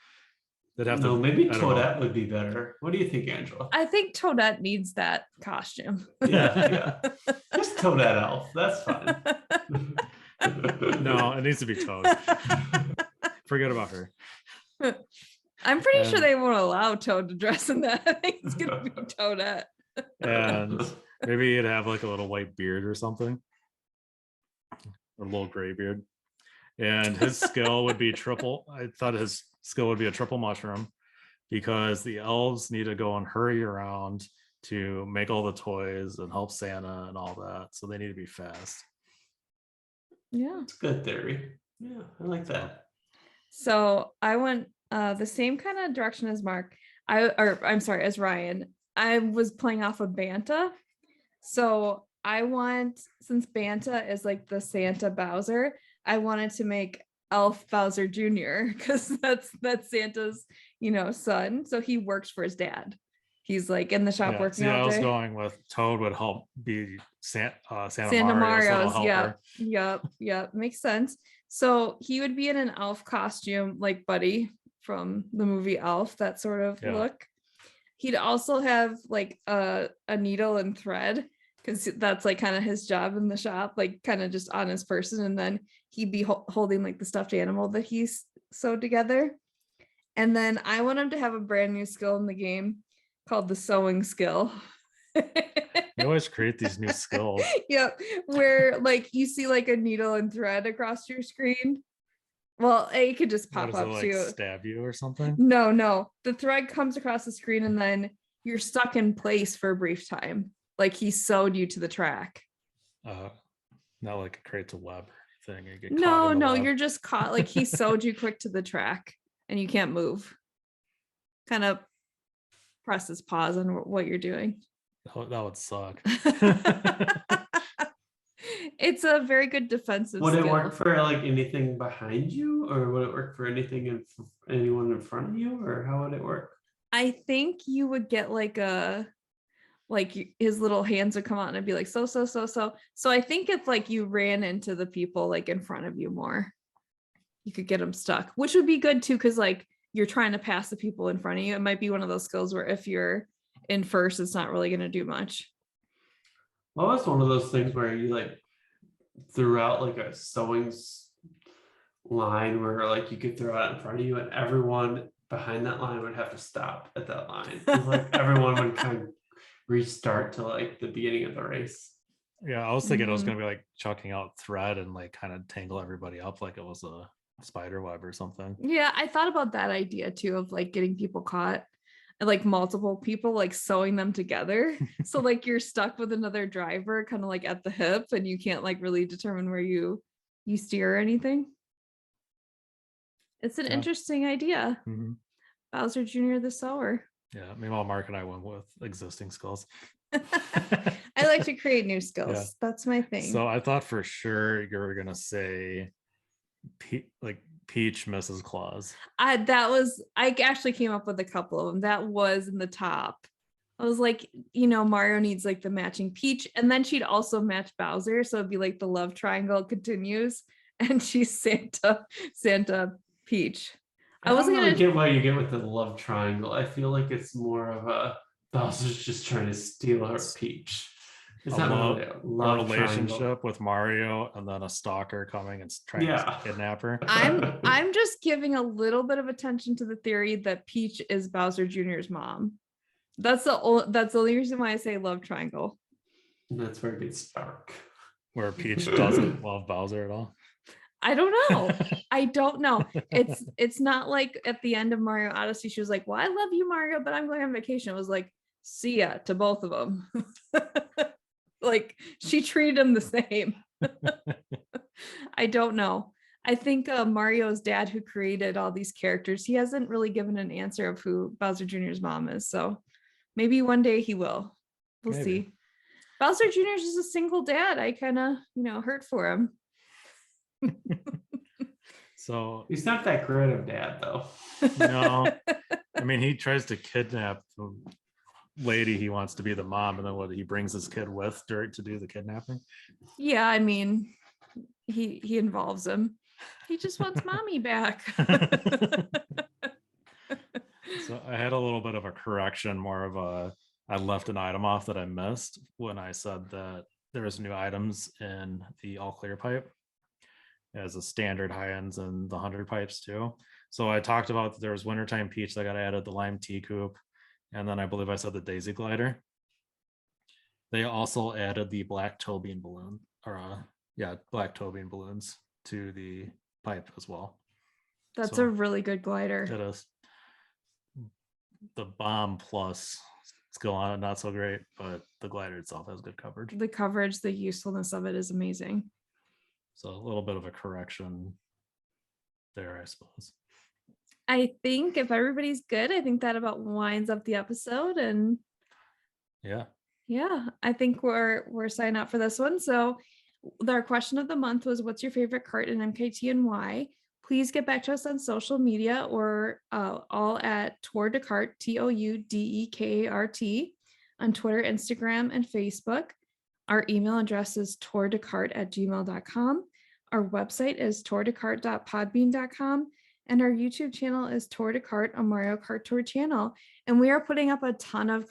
they'd have to. Maybe Toadette would be better. What do you think, Angela? I think Toadette needs that costume. Yeah. Just Toadette Elf. That's fine. No, it needs to be Toad. Forget about her. I'm pretty sure they won't allow Toad to dress in that. I think it's gonna be Toadette. And maybe you'd have like a little white beard or something. Or a little gray beard. And his skill would be triple. I thought his skill would be a triple mushroom because the elves need to go and hurry around to make all the toys and help Santa and all that. So they need to be fast. Yeah. It's a good theory. Yeah, I like that. So I went the same kind of direction as Mark. As Ryan. I was playing off of Banta. So I want, since Banta is like the Santa Bowser, I wanted to make Elf Bowser Jr. because that's Santa's, son. So he works for his dad. He's like in the shop working all day. I was going with Toad would help be Santa Mario's helper. Yep. Makes sense. So he would be in an elf costume like Buddy from the movie Elf, that sort of look. He'd also have like a needle and thread because that's like kind of his job in the shop, like kind of just on his person. And then he'd be holding like the stuffed animal that he's sewed together. And then I want him to have a brand new skill in the game called the sewing skill. You always create these new skills. Yep. Where like you see like a needle and thread across your screen. Well, it could just pop up too. Stab you or something? No. The thread comes across the screen and then you're stuck in place for a brief time. Like he sewed you to the track. Not like it creates a web or thing. You get caught No, in the no, web. you're just caught. Like he sewed you quick to the track and you can't move. Kind of presses pause on what you're doing. That would suck. It's a very good defensive Would it skill. work for like anything behind you, or would it work for anything anyone in front of you, or how would it work? I think you would get like his little hands would come out and it'd be like so. So I think if like you ran into the people like in front of you more, you could get them stuck, which would be good too, because like you're trying to pass the people in front of you. It might be one of those skills where if you're in first, it's not really going to do much. Well, it's one of those things where you like threw out like a sewing line where like you could throw it in front of you, and everyone behind that line would have to stop at that line. Like everyone would kind of restart to like the beginning of the race. Yeah, I was thinking it was going to be like chucking out thread and like kind of tangle everybody up like it was a spider web or something. Yeah, I thought about that idea too, of like getting people caught and like multiple people like sewing them together. So like you're stuck with another driver kind of like at the hip and you can't like really determine where you steer or anything. It's an interesting idea. Mm-hmm. Bowser Jr. the sewer. Yeah, meanwhile Mark and I went with existing skills. I like to create new skills. Yeah. That's my thing. So I thought for sure you were gonna say Peach Mrs. Claus. I actually came up with a couple of them. That was in the top. I was like, Mario needs like the matching Peach, and then she'd also match Bowser, so it'd be like the love triangle continues, and she's Santa Peach. I wasn't gonna get what you get with the love triangle. I feel like it's more of a Bowser's just trying to steal her Peach. It's not really a love relationship triangle with Mario, and then a stalker coming and trying to kidnap her. I'm just giving a little bit of attention to the theory that Peach is Bowser Jr.'s mom. That's the only reason why I say love triangle. And that's where it gets dark. Where Peach doesn't love Bowser at all. I don't know. I don't know. It's not like at the end of Mario Odyssey, she was like, well, I love you, Mario, but I'm going on vacation. It was like, see ya to both of them. Like she treated him the same. I don't know. I think Mario's dad, who created all these characters, he hasn't really given an answer of who Bowser Jr.'s mom is. So maybe one day he will. We'll see. Bowser Jr. is just a single dad. I kind of, hurt for him. So he's not that great of dad, though. No, I mean he tries to kidnap the lady he wants to be the mom, and then he brings his kid with to do the kidnapping. Yeah, I mean, he involves him. He just wants mommy back. So I had a little bit of a correction, I left an item off that I missed when I said that there was new items in the all clear pipe as a standard high ends and the 100 pipes too. So I talked about that there was wintertime peach that got added, the lime tea coupe, and then I believe I said the daisy glider. They also added the black toe bean balloon, black toe bean balloons to the pipe as well. That's a really good glider. It is. The bomb plus skill on it, not so great, but the glider itself has good coverage. The coverage, the usefulness of it is amazing. So a little bit of a correction there, I suppose. I think if everybody's good, I think that about winds up the episode. And yeah, I think we're signing up for this one. So our question of the month was, what's your favorite cart in MKT and why? Please get back to us on social media or all at Tour de Kart, TOUDEKART, on Twitter, Instagram, and Facebook. Our email address is tourdekart@gmail.com. Our website is tourdekart.podbean.com. And our YouTube channel is Tour de Kart, a Mario Kart Tour channel. And we are putting up a ton of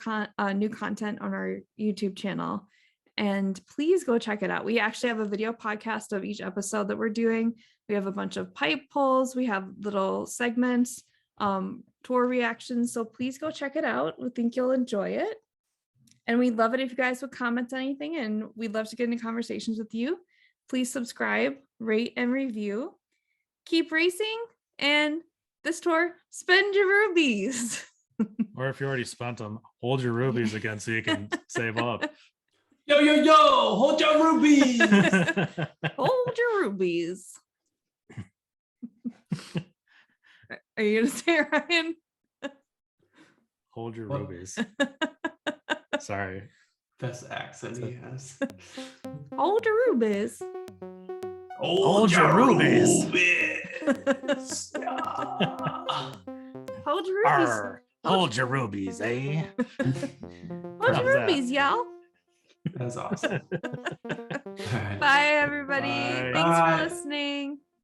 new content on our YouTube channel. And please go check it out. We actually have a video podcast of each episode that we're doing. We have a bunch of pipe pulls. We have little segments, tour reactions. So please go check it out. We think you'll enjoy it. And we'd love it if you guys would comment on anything. And we'd love to get into conversations with you. Please subscribe, rate, and review. Keep racing. And this tour, spend your rubies. Or if you already spent them, hold your rubies again so you can save up. Yo, hold your rubies. Hold your rubies. rubies. Are you gonna say it, Ryan? Hold your What? rubies. Sorry. Best accent he has. Hold your rubies. Hold your rubies. rubies. Yeah. Hold your rubies. Arr, hold your rubies, eh? Hold How's your that? rubies, y'all. That's awesome. All right. Bye, everybody. Bye. Thanks Bye. for listening.